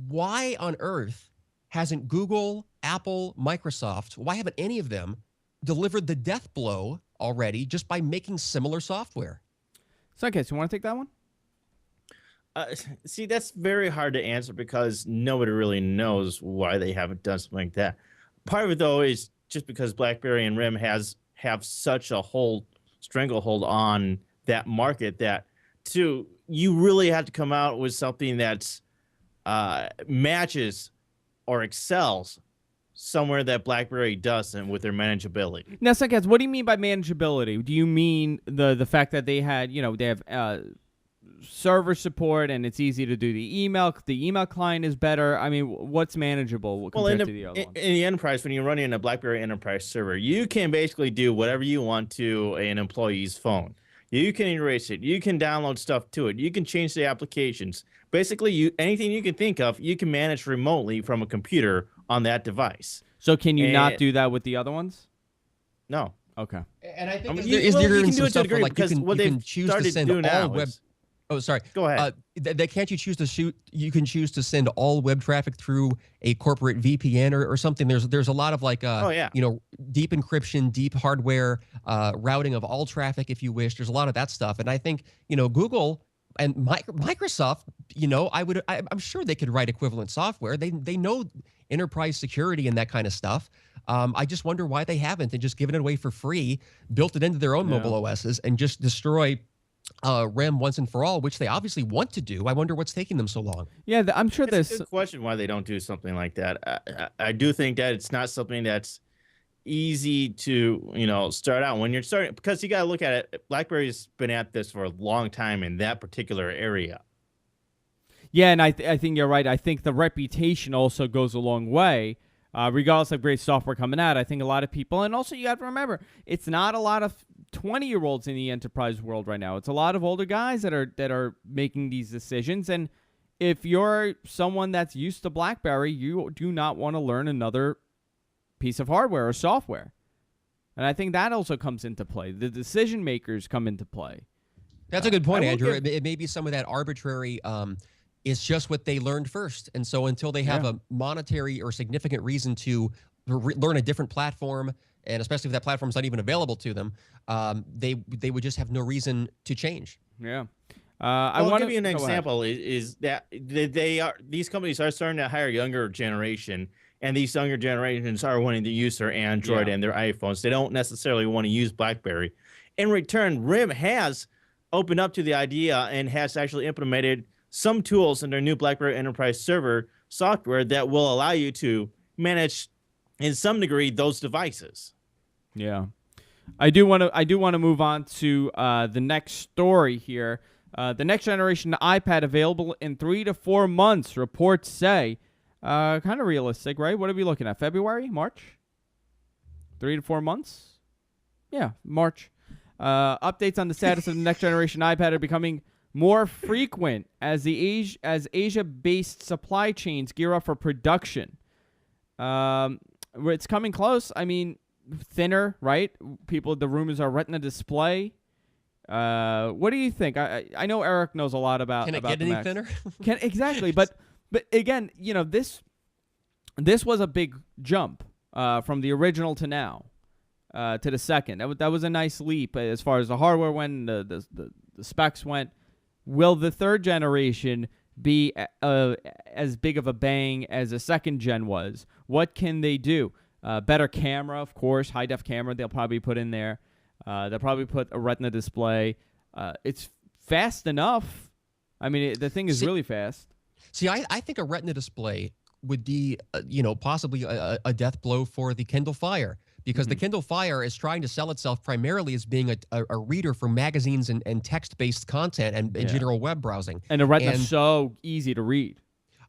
why on earth hasn't Google, Apple, Microsoft, why haven't any of them delivered the death blow already just by making similar software? Sunkast, you want to take that one? See, that's very hard to answer, because nobody really knows why they haven't done something like that. Part of it, though, is just because BlackBerry and RIM have such a stranglehold on that market that, you really have to come out with something that's matches or excels somewhere that BlackBerry doesn't with their manageability. Now, Sunkast, what do you mean by manageability? Do you mean the fact that they had, they have server support and it's easy to do the email client is better? I mean, what's manageable compared to the other ones? In the enterprise, when you're running a BlackBerry enterprise server, you can basically do whatever you want to an employee's phone. You can erase it. You can download stuff to it. You can change the applications. Basically, anything you can think of, you can manage remotely from a computer on that device. So can you not do that with the other ones? No. Okay. And I think you can do it to a degree, because what they've started to do now is... Oh, sorry. Go ahead. Can't you choose to shoot? You can choose to send all web traffic through a corporate VPN or something. There's a lot of deep encryption, deep hardware routing of all traffic, if you wish. There's a lot of that stuff, and I think Google and Microsoft, I'm sure they could write equivalent software. They know enterprise security and that kind of stuff. I just wonder why they haven't, and just given it away for free, built it into their own mobile OSs, and just destroy RIM once and for all, which they obviously want to do. I wonder what's taking them so long. Yeah, I'm sure there's a good question why they don't do something like that. I do think that it's not something that's easy to start out when you're starting, because you got to look at it. BlackBerry's been at this for a long time in that particular area. Yeah, and I think you're right. I think the reputation also goes a long way. Regardless of great software coming out, I think a lot of people, and also you got to remember, it's not a lot of 20-year-olds in the enterprise world right now. It's a lot of older guys that are making these decisions. And if you're someone that's used to BlackBerry, you do not want to learn another piece of hardware or software. And I think that also comes into play. The decision makers come into play. That's a good point, I will Andrew. give- It may be some of that arbitrary. It's just what they learned first, and so until they have a monetary or significant reason to learn a different platform, and especially if that platform is not even available to them, they would just have no reason to change. Yeah. I'll give you an example. Is that these companies are starting to hire younger generation, and these younger generations are wanting to use their Android and their iPhones. They don't necessarily want to use BlackBerry. In return, RIM has opened up to the idea and has actually implemented some tools in their new BlackBerry Enterprise Server software that will allow you to manage, in some degree, those devices. Yeah, I do want to move on to the next story here. The next generation iPad available in 3 to 4 months. Reports say, kind of realistic, right? What are we looking at? February, March? 3 to 4 months? Yeah, March. Updates on the status of the next generation iPad are becoming more frequent as Asia-based supply chains gear up for production. It's coming close. I mean, thinner, right? The rumors are Retina display. What do you think? I know Erik knows a lot about. Can it about get any thinner? Exactly, but again, this was a big jump from the original to now. To the second. That was a nice leap as far as the hardware went, the specs went. Will the third generation be as big of a bang as the second gen was? What can they do? Better camera, of course, high-def camera they'll probably put in there. They'll probably put a Retina display. It's fast enough. I mean, the thing is really fast. See, I think a Retina display would be, possibly a death blow for the Kindle Fire. Because the Kindle Fire is trying to sell itself primarily as being a reader for magazines and text-based content and general web browsing. And the Retina's so easy to read.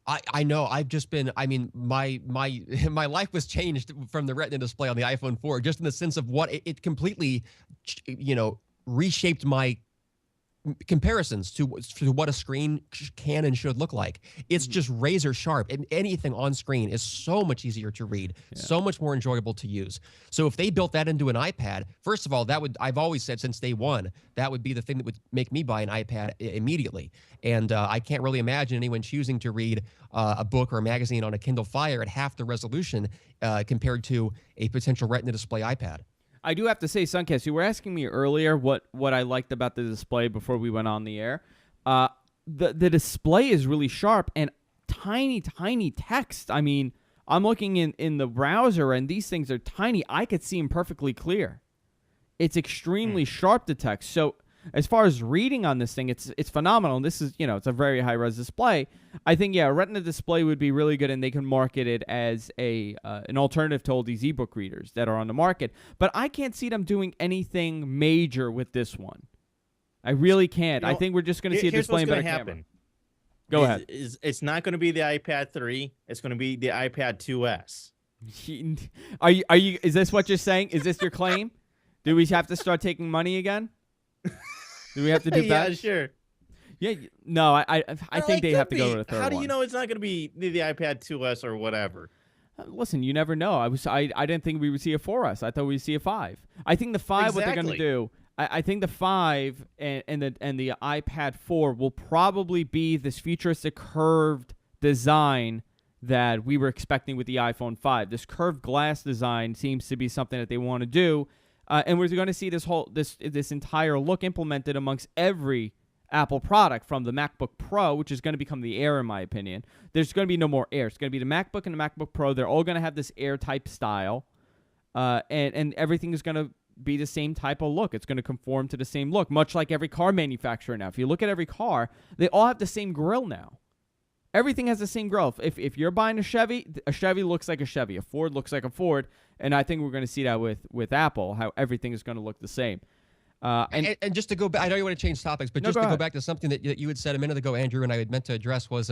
I know. I've just been. I mean, my life was changed from the Retina display on the iPhone 4, just in the sense of what it completely, reshaped my comparisons to what a screen can and should look like. It's just razor sharp, and anything on screen is so much easier to read, so much more enjoyable to use. So if they built that into an iPad, first of all, I've always said since day one, that would be the thing that would make me buy an iPad immediately. And I can't really imagine anyone choosing to read a book or a magazine on a Kindle Fire at half the resolution compared to a potential Retina display iPad. I do have to say, Sunkast, you were asking me earlier what I liked about the display before we went on the air. The display is really sharp and tiny, tiny text. I mean, I'm looking in the browser, and these things are tiny. I could see them perfectly clear. It's extremely sharp, the text. So as far as reading on this thing, it's phenomenal. And this is, it's a very high-res display. I think, a Retina display would be really good, and they can market it as an alternative to all these ebook readers that are on the market. But I can't see them doing anything major with this one. I really can't. I think we're just going to see a display and better camera. Go ahead. It's not going to be the iPad 3. It's going to be the iPad 2S. Are you? Is this what you're saying? Is this your claim? Do we have to start taking money again? Do we have to do that? Yeah, sure. Yeah, no, I think they have to go to the third one. How do you know it's not going to be the iPad 2S or whatever? Listen, you never know. I didn't think we would see a 4S. I thought we'd see a 5. I think the 5, what they're going to do, I think the 5 and the iPad 4 will probably be this futuristic curved design that we were expecting with the iPhone 5. This curved glass design seems to be something that they want to do. And we're going to see this entire look implemented amongst every Apple product, from the MacBook Pro, which is going to become the Air, in my opinion. There's going to be no more Air. It's going to be the MacBook and the MacBook Pro. They're all going to have this Air type style, and everything is going to be the same type of look. It's going to conform to the same look, much like every car manufacturer now. If you look at every car, they all have the same grille now. Everything has the same grille. If you're buying a Chevy looks like a Chevy. A Ford looks like a Ford. And I think we're going to see that with Apple, how everything is going to look the same. And just to go back, I know you want to change topics, but just to go back to something that you had said a minute ago, Andrew, and I had meant to address was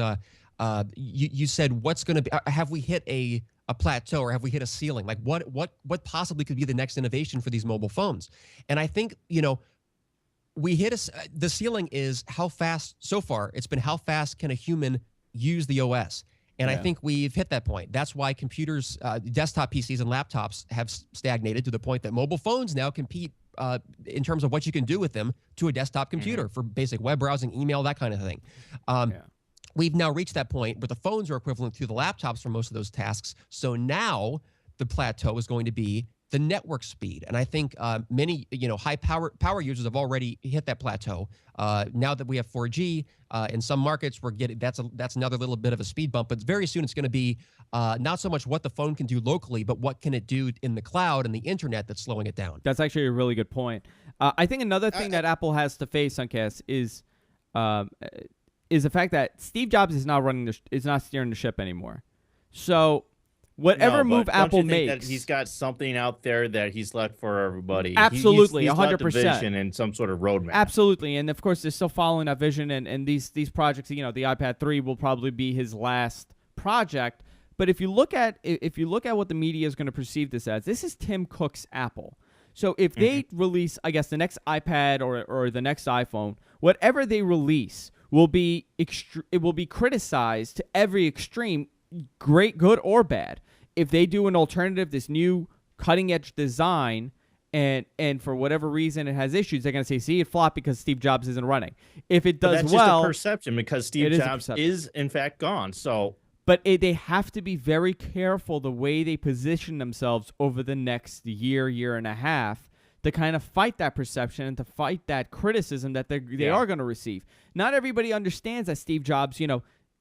you said, what's going to be, have we hit a plateau, or have we hit a ceiling? Like what possibly could be the next innovation for these mobile phones? And I think, we hit the ceiling is how fast, so far, it's been how fast can a human use the OS. And I Yeah. think we've hit that point. That's why computers, desktop PCs and laptops have stagnated to the point that mobile phones now compete in terms of what you can do with them to a desktop computer for basic web browsing, email, that kind of thing. Yeah. We've now reached that point where the phones are equivalent to the laptops for most of those tasks. So now the plateau is going to be the network speed. And I think many, high power users have already hit that plateau. Now that we have 4G in some markets, we're getting that's another little bit of a speed bump. But very soon it's going to be not so much what the phone can do locally, but what can it do in the cloud and the internet that's slowing it down. That's actually a really good point. I think another thing that Apple has to face, Sunkast, is the fact that Steve Jobs is not steering the ship anymore. So whatever move Apple makes, that he's got something out there that he's left for everybody. Absolutely, he's 100%. left a vision and some sort of roadmap. Absolutely, and of course they're still following that vision, and these projects. The iPad 3 will probably be his last project. But if you look at what the media is going to perceive this as, this is Tim Cook's Apple. So if they release, I guess, the next iPad or the next iPhone, whatever they release will be criticized to every extreme, great, good, or bad. If they do an alternative, this new cutting-edge design, and for whatever reason it has issues, they're going to say, see, it flopped because Steve Jobs isn't running. If it does that's well... just a perception because Steve Jobs is, in fact, gone. So... But they have to be very careful the way they position themselves over the next year and a half to kind of fight that perception and to fight that criticism that they are going to receive. Not everybody understands that Steve Jobs,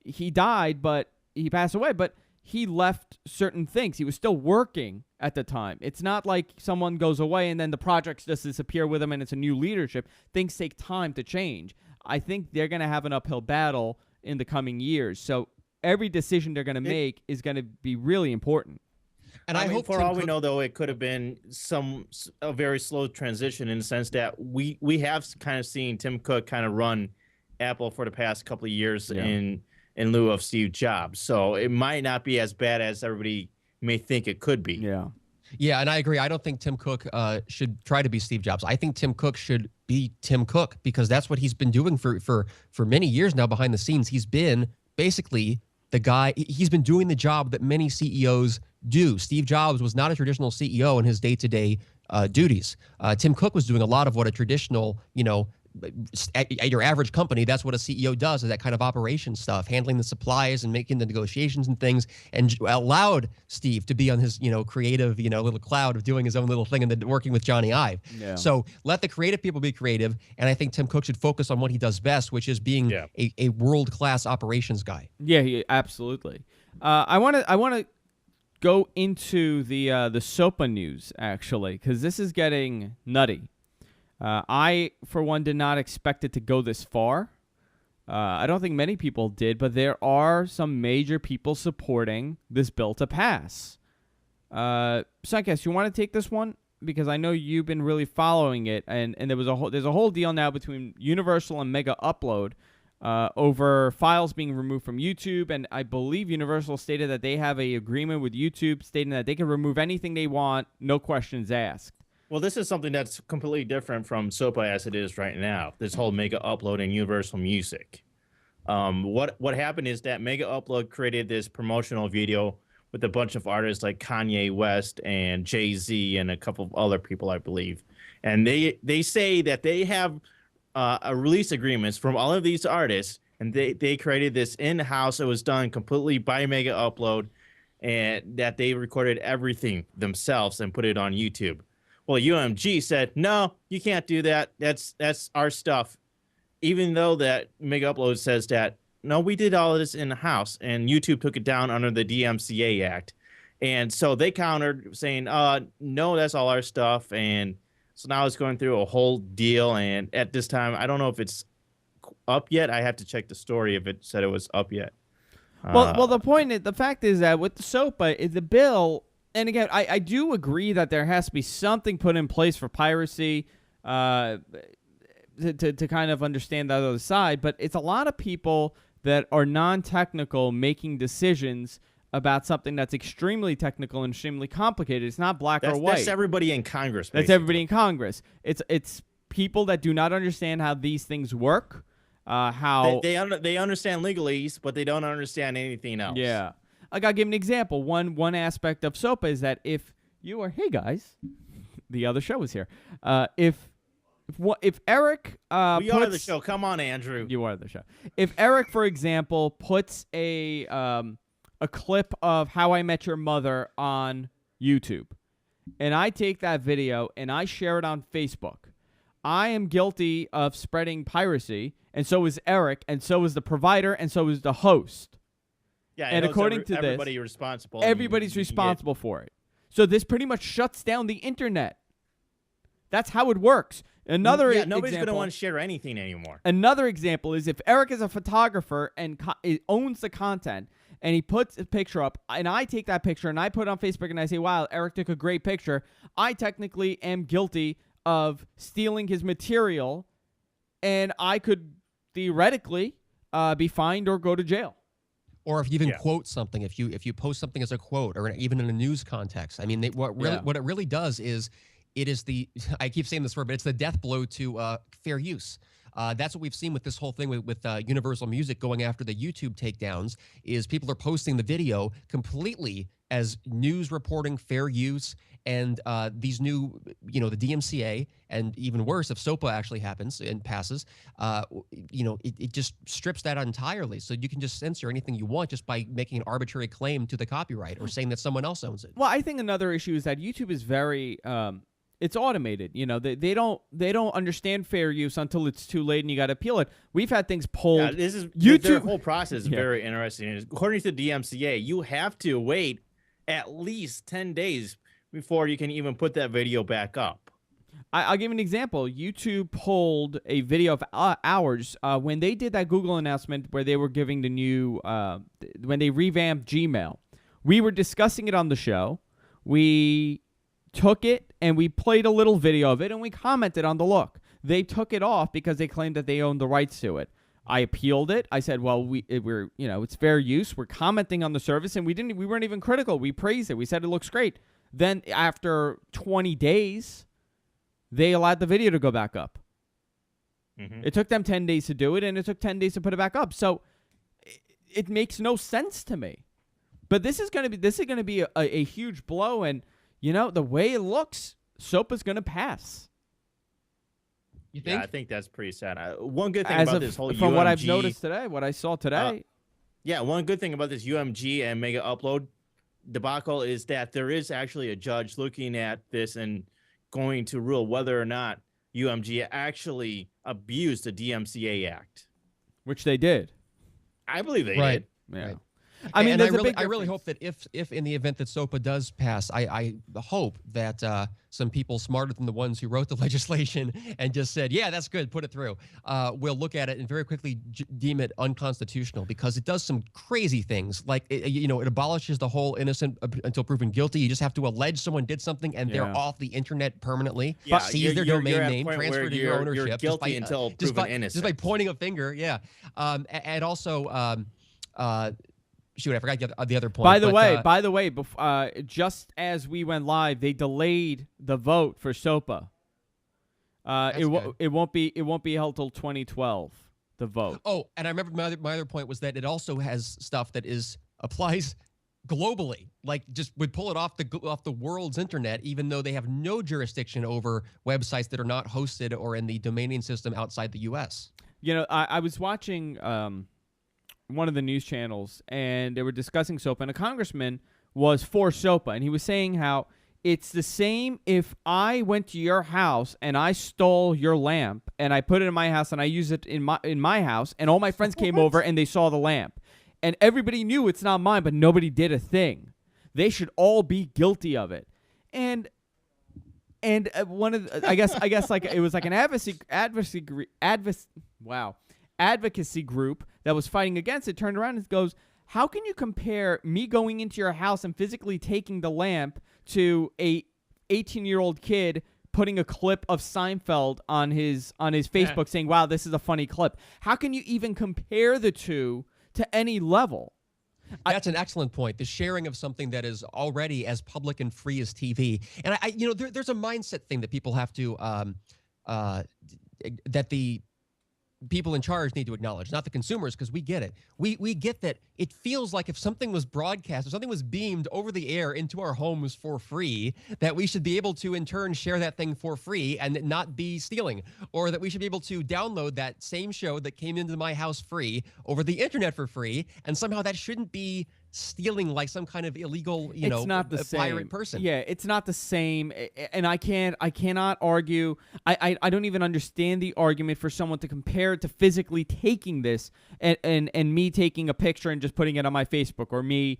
he died, but he passed away, but he left certain things. He was still working at the time. It's not like someone goes away and then the projects just disappear with him and it's a new leadership. Things take time to change. I think they're going to have an uphill battle in the coming years. So every decision they're going to make is going to be really important. And I mean, hope for all we know, though, it could have been a very slow transition in the sense that we have kind of seen Tim Cook kind of run Apple for the past couple of years in lieu of Steve Jobs. So it might not be as bad as everybody may think it could be. Yeah. Yeah, and I agree. I don't think Tim Cook should try to be Steve Jobs. I think Tim Cook should be Tim Cook because that's what he's been doing for many years now behind the scenes. He's been basically the guy. He's been doing the job that many CEOs do. Steve Jobs was not a traditional CEO in his day-to-day duties. Tim Cook was doing a lot of what a traditional, at your average company, that's what a CEO does, is that kind of operation stuff, handling the supplies and making the negotiations and things, and allowed Steve to be on his, creative, little cloud of doing his own little thing and then working with Johnny Ive. Yeah. So let the creative people be creative, and I think Tim Cook should focus on what he does best, which is being a world-class operations guy. Yeah, absolutely. I want to go into the SOPA news, actually, because this is getting nutty. I, for one, did not expect it to go this far. I don't think many people did, but there are some major people supporting this bill to pass. Sunkast, you want to take this one? Because I know you've been really following it, and there's a whole deal now between Universal and MegaUpload over files being removed from YouTube, and I believe Universal stated that they have an agreement with YouTube stating that they can remove anything they want, no questions asked. Well, this is something that's completely different from SOPA as it is right now, this whole MegaUpload and Universal Music. What happened is that MegaUpload created this promotional video with a bunch of artists like Kanye West and Jay-Z and a couple of other people, I believe. And they say that they have a release agreements from all of these artists, and they created this in-house. It was done completely by MegaUpload, and that they recorded everything themselves and put it on YouTube. Well, UMG said, no, you can't do that. That's our stuff. Even though that MegaUpload says that, no, we did all of this in-house, and YouTube took it down under the DMCA Act. And so they countered saying, no, that's all our stuff. And so now it's going through a whole deal. And at this time, I don't know if it's up yet. I have to check the story if it said it was up yet. Well, the fact is that with the SOPA, the bill... And again, I do agree that there has to be something put in place for piracy to kind of understand the other side. But it's a lot of people that are non-technical making decisions about something that's extremely technical and extremely complicated. It's not black or white. That's everybody in Congress. Basically. That's everybody in Congress. It's people that do not understand how these things work. how they understand legalese, but they don't understand anything else. yeah. Like I'll give an example. One aspect of SOPA is that if you are, hey guys, the other show is here. If Erik we are the show. Come on, Andrew. You are the show. If Erik, for example, puts a clip of How I Met Your Mother on YouTube, and I take that video and I share it on Facebook, I am guilty of spreading piracy, and so is Erik, and so is the provider, and so is the host. Yeah, and according to everybody this, responsible. everybody's responsible for it. So this pretty much shuts down the internet. That's how it works. Nobody's going to want to share anything anymore. Another example is if Erik is a photographer and owns the content, and he puts a picture up, and I take that picture and I put it on Facebook and I say, wow, Erik took a great picture, I technically am guilty of stealing his material, and I could theoretically be fined or go to jail. Or if you even quote something, if you post something as a quote, or even in a news context. I mean, what it really does is, it is I keep saying this word, but it's the death blow to fair use. That's what we've seen with this whole thing with Universal Music going after the YouTube takedowns, is people are posting the video completely as news reporting, fair use, and these new, the DMCA, and even worse, if SOPA actually happens and passes, it just strips that entirely. So you can just censor anything you want just by making an arbitrary claim to the copyright or saying that someone else owns it. Well, I think another issue is that YouTube is very it's automated. They don't understand fair use until it's too late and you got to appeal it. We've had things pulled. Yeah, their whole process is very interesting. According to the DMCA, you have to wait at least 10 days before you can even put that video back up. I'll give an example. YouTube pulled a video of ours when they did that Google announcement where they were giving the new when they revamped Gmail. We were discussing it on the show. We took it and we played a little video of it and we commented on the look. They took it off because they claimed that they owned the rights to it. I appealed it. I said, well, we're it's fair use. We're commenting on the service, and we weren't even critical. We praised it. We said it looks great. Then after 20 days, they allowed the video to go back up. Mm-hmm. It took them 10 days to do it, and it took 10 days to put it back up. So it makes no sense to me. But this is going to be a huge blow, and the way it looks, SOPA's going to pass. You think? Yeah, I think that's pretty sad. One good thing about this whole from UMG, what I've noticed today, what I saw today. One good thing about this UMG and MegaUpload debacle is that there is actually a judge looking at this and going to rule whether or not UMG actually abused the DMCA Act. Which they did. I believe they did. Yeah. Right. I mean, I really hope that if in the event that SOPA does pass, I hope that some people smarter than the ones who wrote the legislation and just said, yeah, that's good, put it through, will look at it and very quickly deem it unconstitutional, because it does some crazy things. Like, it abolishes the whole innocent until proven guilty. You just have to allege someone did something and they're off the internet permanently. Yeah, seize their domain name, transfer to your ownership. You're guilty until proven innocent. Just by pointing a finger, yeah. And also... shoot, I forgot the other point. By the way, just as we went live, they delayed the vote for SOPA. It won't be held till 2012. The vote. Oh, and I remember my other point was that it also has stuff that applies globally. Like, just would pull it off the world's internet, even though they have no jurisdiction over websites that are not hosted or in the domaining system outside the U.S. I was watching one of the news channels, and they were discussing SOPA, and a congressman was for SOPA, and he was saying how it's the same if I went to your house and I stole your lamp and I put it in my house and I use it in my house, and all my friends came over and they saw the lamp, and everybody knew it's not mine, but nobody did a thing. They should all be guilty of it. And one of the, I guess like it was like an advocacy group that was fighting against it turned around and goes, how can you compare me going into your house and physically taking the lamp to a 18-year-old kid putting a clip of Seinfeld on his Facebook saying, wow, this is a funny clip? How can you even compare the two to any level? That's an excellent point. The sharing of something that is already as public and free as TV. And there's a mindset thing that people have to that people in charge need to acknowledge, not the consumers, because we get it. We get that it feels like if something was broadcast or something was beamed over the air into our homes for free, that we should be able to in turn share that thing for free and not be stealing, or that we should be able to download that same show that came into my house free over the internet for free, and somehow that shouldn't be stealing like some kind of illegal, it's not the same. pirate person. Yeah, it's not the same, and I cannot argue. I don't even understand the argument for someone to compare it to physically taking this and me taking a picture and just putting it on my Facebook, or me,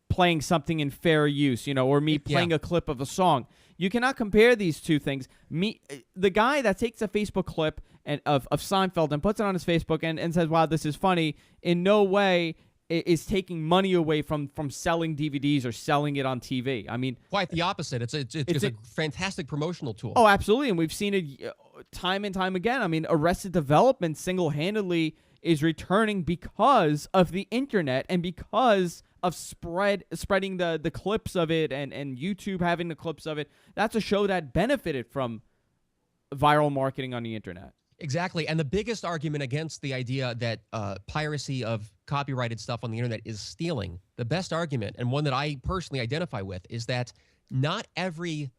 playing something in fair use, or me playing a clip of a song. You cannot compare these two things. The guy that takes a Facebook clip of Seinfeld and puts it on his Facebook and says, wow, this is funny, in no way is taking money away from selling DVDs or selling it on TV. I mean, quite the opposite. It's a fantastic promotional tool. Oh, absolutely. And we've seen it time and time again. I mean, Arrested Development single-handedly is returning because of the internet and because of spreading the clips of it and YouTube having the clips of it. That's a show that benefited from viral marketing on the internet. Exactly. And the biggest argument against the idea that piracy of copyrighted stuff on the internet is stealing, the best argument, and one that I personally identify with, is that not every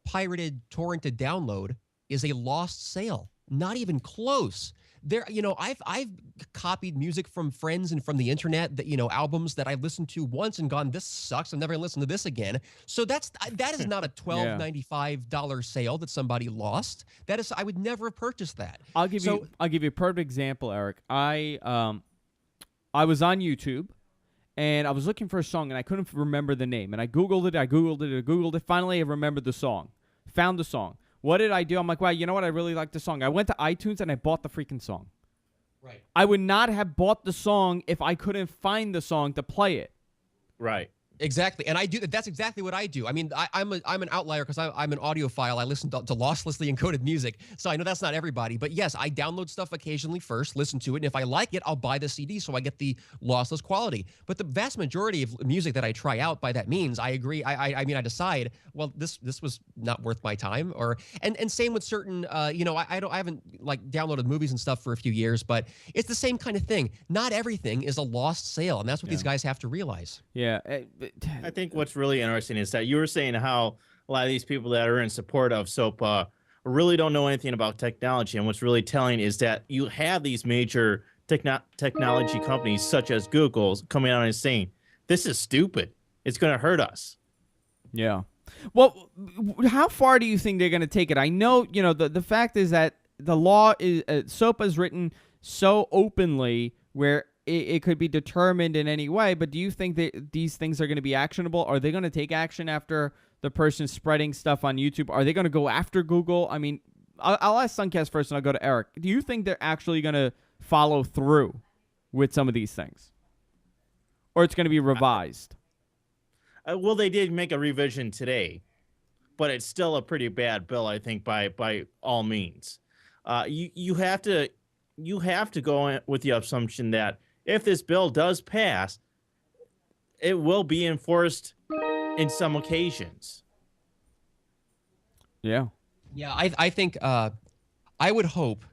pirated, torrented download is a lost sale. Not even close. I've copied music from friends and from the internet, that albums that I've listened to once and gone, this sucks, I'm never gonna listen to this again. So that is not a $12.95 sale that somebody lost. That is, I would never have purchased that. I'll give you a perfect example, Eric. I was on YouTube and I was looking for a song and I couldn't remember the name, and I googled it. Finally, I remembered the song, found the song. What did I do? I'm like, wow, you know what? I really like the song. I went to iTunes and I bought the freaking song. Right. I would not have bought the song if I couldn't find the song to play it. Right. Exactly, and I do. That's exactly what I do. I mean, I'm an outlier because I'm an audiophile. I listen to losslessly encoded music, so I know that's not everybody. But yes, I download stuff occasionally first, listen to it, and if I like it, I'll buy the CD so I get the lossless quality. But the vast majority of music that I try out, by that means, I agree. I mean, I decide, well, this was not worth my time, and same with certain. I haven't like downloaded movies and stuff for a few years, but it's the same kind of thing. Not everything is a lost sale, and that's what these guys have to realize. Yeah. I think what's really interesting is that you were saying how a lot of these people that are in support of SOPA really don't know anything about technology. And what's really telling is that you have these major technology companies such as Google coming out and saying, this is stupid. It's going to hurt us. Yeah. Well, how far do you think they're going to take it? I know, the fact is that the law is SOPA is written so openly where it could be determined in any way, but do you think that these things are going to be actionable? Are they going to take action after the person spreading stuff on YouTube? Are they going to go after Google? I mean, I'll ask Sunkast first, and I'll go to Eric. Do you think they're actually going to follow through with some of these things? Or it's going to be revised? Well, they did make a revision today, but it's still a pretty bad bill, I think, by all means. You have to go in with the assumption that if this bill does pass, it will be enforced in some occasions. Yeah. Yeah, I think I would hope.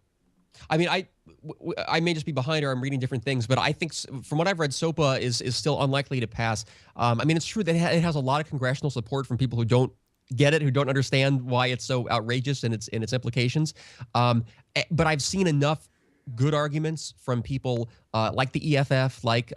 I mean, I may just be behind, or I'm reading different things, but I think from what I've read, SOPA is still unlikely to pass. I mean, it's true that it has a lot of congressional support from people who don't get it, who don't understand why it's so outrageous in its implications. But I've seen enough good arguments from people like the EFF, like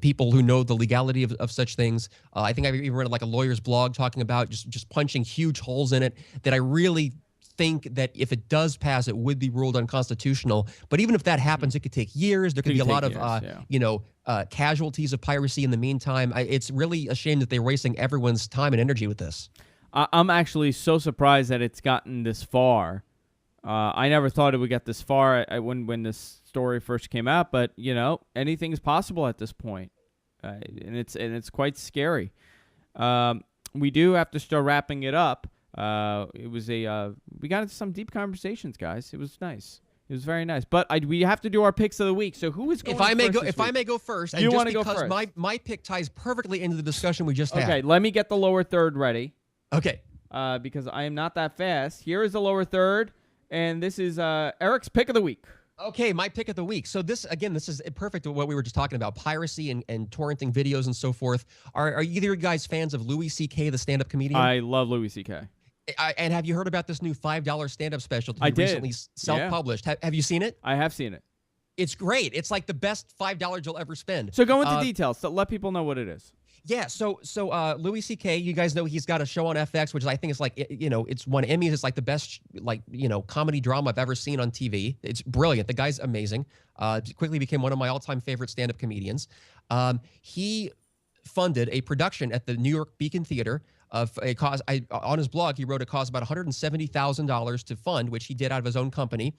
people who know the legality of such things. I think I've even read like a lawyer's blog talking about just punching huge holes in it, that I really think that if it does pass, it would be ruled unconstitutional. But even if that happens, it could take years. There could be a lot of casualties of piracy in the meantime. It's really a shame that they're wasting everyone's time and energy with this. I'm actually so surprised that it's gotten this far. I never thought it would get this far when this story first came out, but anything's possible at this point, and it's quite scary. We do have to start wrapping it up. We got into some deep conversations, guys. It was nice. It was very nice. But we have to do our picks of the week. So who is going first? If I may go first, and you want to go first? My pick ties perfectly into the discussion we just had. Okay, let me get the lower third ready. Okay. Because I am not that fast. Here is the lower third. And this is Eric's pick of the week. Okay, my pick of the week. So this is perfect with what we were just talking about, piracy and torrenting videos and so forth. Are either of you guys fans of Louis C.K., the stand-up comedian? I love Louis C.K. And have you heard about this new $5 stand-up special that I he did. recently self-published? Have you seen it? I have seen it. It's great. It's like the best $5 you'll ever spend. So go into details. So let people know what it is. Yeah, so Louis C.K., you guys know he's got a show on FX, which I think is like, it's won Emmys. It's like the best, comedy drama I've ever seen on TV. It's brilliant. The guy's amazing. Quickly became one of my all-time favorite stand-up comedians. He funded a production at the New York Beacon Theater of a cause. On his blog, he wrote it cost about $170,000 to fund, which he did out of his own company,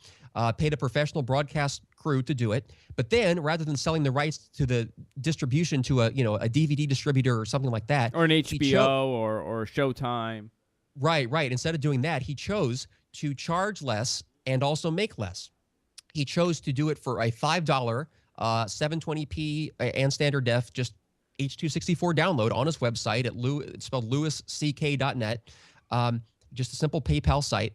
paid a professional broadcast crew to do it. But then, rather than selling the rights to the distribution to a DVD distributor or something like that, or an HBO or Showtime. Right. Instead of doing that, he chose to charge less and also make less. He chose to do it for a $5 720p and standard def, just H.264 download on his website at it's spelled lewisck.net. Just a simple PayPal site,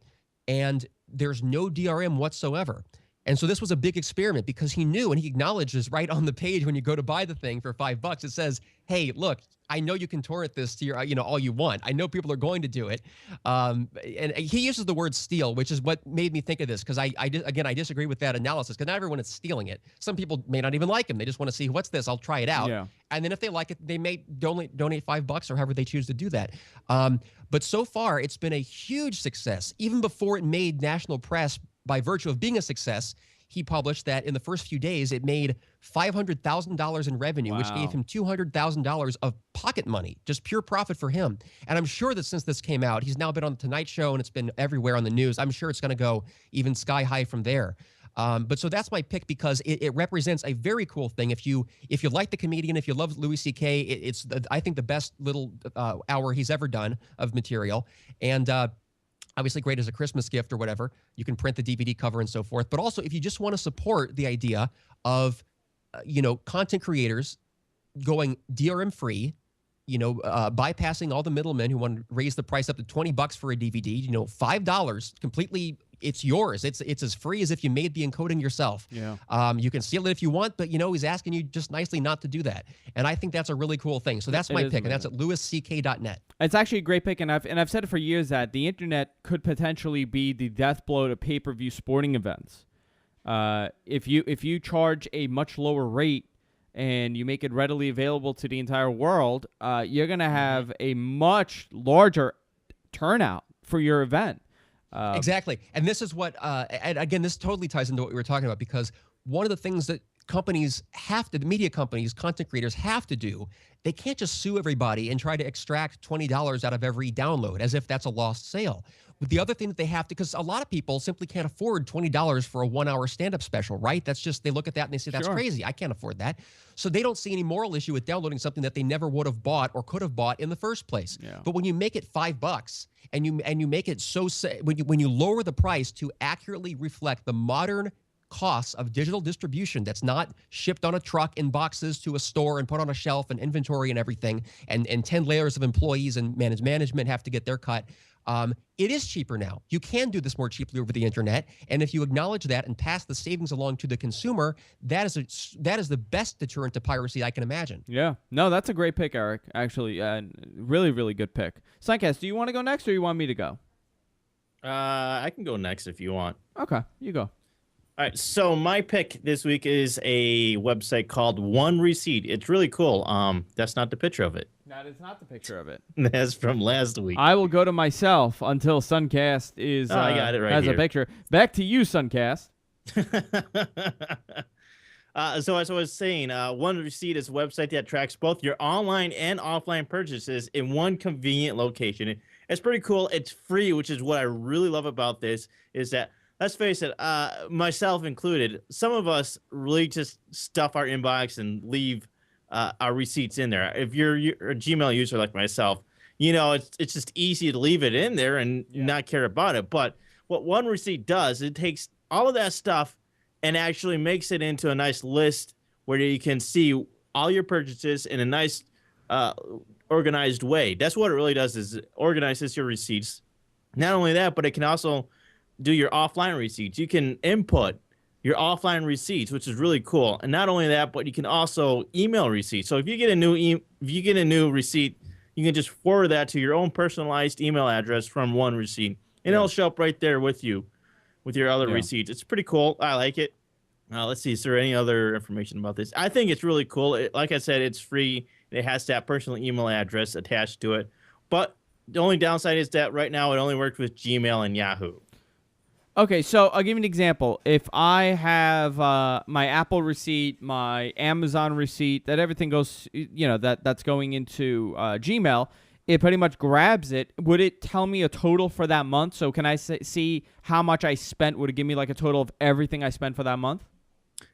and there's no DRM whatsoever. And so this was a big experiment because he knew, and he acknowledges right on the page when you go to buy the thing for $5, it says, "Hey, look, I know you can torrent this to your, all you want. I know people are going to do it." And he uses the word steal, which is what made me think of this, because I disagree with that analysis, because not everyone is stealing it. Some people may not even like him. They just want to see, what's this? I'll try it out. Yeah. And then if they like it, they may donate $5 or however they choose to do that. But so far, it's been a huge success. Even before it made national press, by virtue of being a success, he published that in the first few days, it made $500,000 in revenue, which gave him $200,000 of pocket money, just pure profit for him. And I'm sure that since this came out, he's now been on The Tonight Show and it's been everywhere on the news. I'm sure it's going to go even sky high from there. But so that's my pick, because it represents a very cool thing. If you like the comedian, if you love Louis C.K., it's I think the best little hour he's ever done of material. And obviously great as a Christmas gift or whatever. You can print the DVD cover and so forth. But also, if you just want to support the idea of, content creators going DRM free, bypassing all the middlemen who want to raise the price up to $20 for a DVD, $5 completely, it's yours. It's as free as if you made the encoding yourself. Yeah. You can steal it if you want, but he's asking you just nicely not to do that. And I think that's a really cool thing. So that's my pick, and that's at lewisck.net. It's actually a great pick, and I've said it for years that the internet could potentially be the death blow to pay-per-view sporting events. If you charge a much lower rate and you make it readily available to the entire world, you're going to have a much larger turnout for your event. Exactly. And this is what, and again, this totally ties into what we were talking about, because one of the things that companies have to, the media companies, content creators have to do, they can't just sue everybody and try to extract $20 out of every download as if that's a lost sale. But the other thing that they have to, because a lot of people simply can't afford $20 for a 1-hour stand-up special, right? That's just, they look at that and they say, that's crazy. I can't afford that. So they don't see any moral issue with downloading something that they never would have bought or could have bought in the first place. Yeah. But when you make it $5 and you make it so, when you lower the price to accurately reflect the modern costs of digital distribution that's not shipped on a truck in boxes to a store and put on a shelf and inventory and everything, and 10 layers of employees and management have to get their cut. It is cheaper now. You can do this more cheaply over the internet, and if you acknowledge that and pass the savings along to the consumer, that is the best deterrent to piracy I can imagine. Yeah. No, that's a great pick, Eric. Actually, really, really good pick. Sunkast, do you want to go next, or you want me to go? I can go next if you want. Okay, you go. All right, so my pick this week is a website called One Receipt. It's really cool. That's not the picture of it. That is not the picture of it. That's from last week. I will go to myself until Sunkast is I got it right has here. a picture. Back to you, Sunkast. So as I was saying, One Receipt is a website that tracks both your online and offline purchases in one convenient location. It's pretty cool. It's free, which is what I really love about this, is that, let's face it, myself included, some of us really just stuff our inbox and leave our receipts in there. If you're a Gmail user like myself, it's just easy to leave it in there and not care about it. But what One Receipt does, it takes all of that stuff and actually makes it into a nice list where you can see all your purchases in a nice organized way. That's what it really does, is it organizes your receipts. Not only that, but it can also do your offline receipts. You can input your offline receipts, which is really cool. And not only that, but you can also email receipts. So if you get a new receipt, you can just forward that to your own personalized email address from one receipt, and it'll show up right there with you, with your other receipts. It's pretty cool. I like it. Let's see. Is there any other information about this? I think it's really cool. Like I said, it's free. It has that personal email address attached to it. But the only downside is that right now it only works with Gmail and Yahoo. Okay, so I'll give you an example. If I have my Apple receipt, my Amazon receipt, that everything goes, that's going into Gmail, it pretty much grabs it. Would it tell me a total for that month? So can I see how much I spent? Would it give me like a total of everything I spent for that month?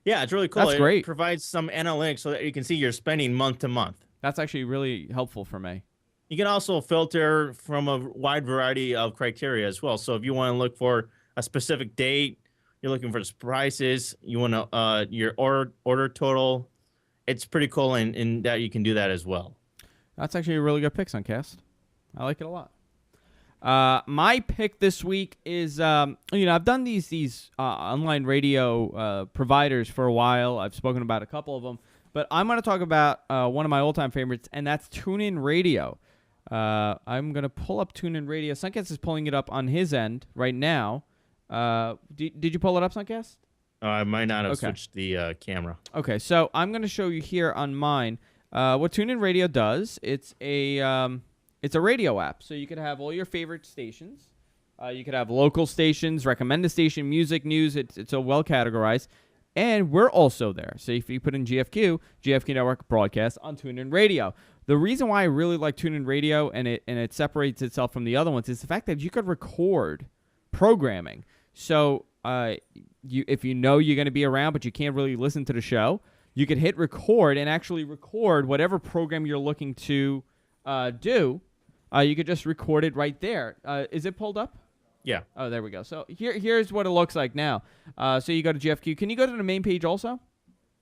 Yeah, it's really cool. That's great. It provides some analytics so that you can see your spending month to month. That's actually really helpful for me. You can also filter from a wide variety of criteria as well. So if you want to look for a specific date, you're looking for prices, you want to your order total, it's pretty cool in that you can do that as well. That's actually a really good pick, Sunkast. I like it a lot. My pick this week is, I've done these online radio providers for a while. I've spoken about a couple of them, but I'm going to talk about one of my all-time favorites, and that's TuneIn Radio. I'm going to pull up TuneIn Radio. Sunkast is pulling it up on his end right now. Did you pull it up, Sunkast? I might not have switched the camera. Okay, so I'm going to show you here on mine what TuneIn Radio does. It's a radio app, so you could have all your favorite stations. You could have local stations, recommended station, music, news. It's a well categorized, and we're also there. So if you put in GFQ Network broadcast on TuneIn Radio. The reason why I really like TuneIn Radio and it separates itself from the other ones is the fact that you could record programming. So if you know you're going to be around but you can't really listen to the show, you could hit record and actually record whatever program you're looking to do. You could just record it right there. Is it pulled up? Yeah. Oh, there we go. So here's what it looks like now. So you go to GFQ. Can you go to the main page also?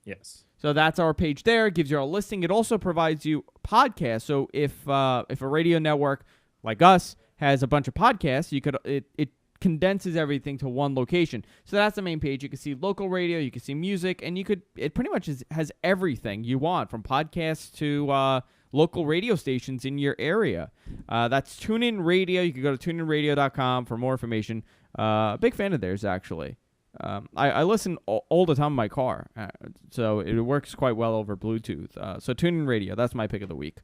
Yes. So that's our page there. It gives you a listing. It also provides you podcasts. So if a radio network like us has a bunch of podcasts, it condenses everything to one location. So that's the main page. You can see local radio, you can see music, and it pretty much has everything you want, from podcasts to local radio stations in your area. That's TuneIn Radio. You can go to tuneInradio.com for more information. Big fan of theirs, actually. I listen all the time in my car, so it works quite well over Bluetooth. So TuneIn Radio, that's my pick of the week.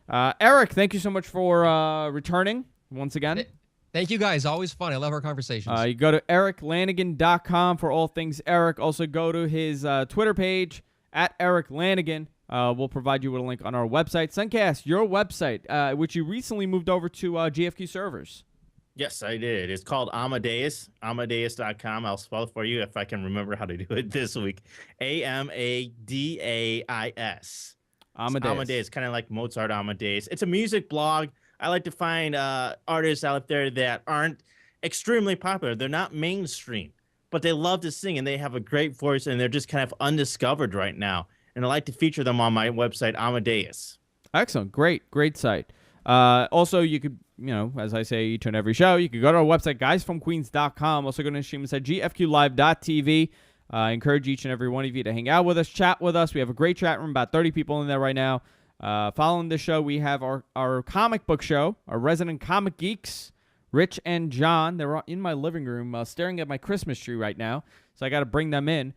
Erik, thank you so much for returning once again. Thank you, guys. Always fun. I love our conversations. You go to eriklanigan.com for all things Erik. Also go to his Twitter page, @ErikLanigan. We'll provide you with a link on our website. Sunkast, your website, which you recently moved over to GFQ servers. Yes, I did. It's called Amadeus, Amadeus.com. I'll spell it for you if I can remember how to do it this week. Amadeus. Amadeus, kind of like Mozart Amadeus. It's a music blog. I like to find artists out there that aren't extremely popular. They're not mainstream, but they love to sing, and they have a great voice, and they're just kind of undiscovered right now. And I like to feature them on my website, Amadeus. Excellent. Great site. Also, you could, as I say each and every show, you could go to our website, guysfromqueens.com. Also, go to stream us at gfqlive.tv. I encourage each and every one of you to hang out with us, chat with us. We have a great chat room, about 30 people in there right now. Following the show, we have our comic book show, our resident comic geeks, Rich and John. They're in my living room staring at my Christmas tree right now, so I got to bring them in.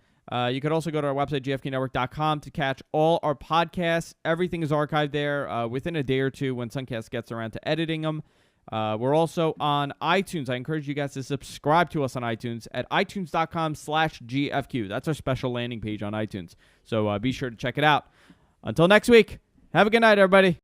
You could also go to our website, gfqnetwork.com, to catch all our podcasts. Everything is archived there within a day or two when Sunkast gets around to editing them. We're also on iTunes. I encourage you guys to subscribe to us on iTunes at itunes.com/GFQ. That's our special landing page on iTunes. So be sure to check it out. Until next week, have a good night, everybody.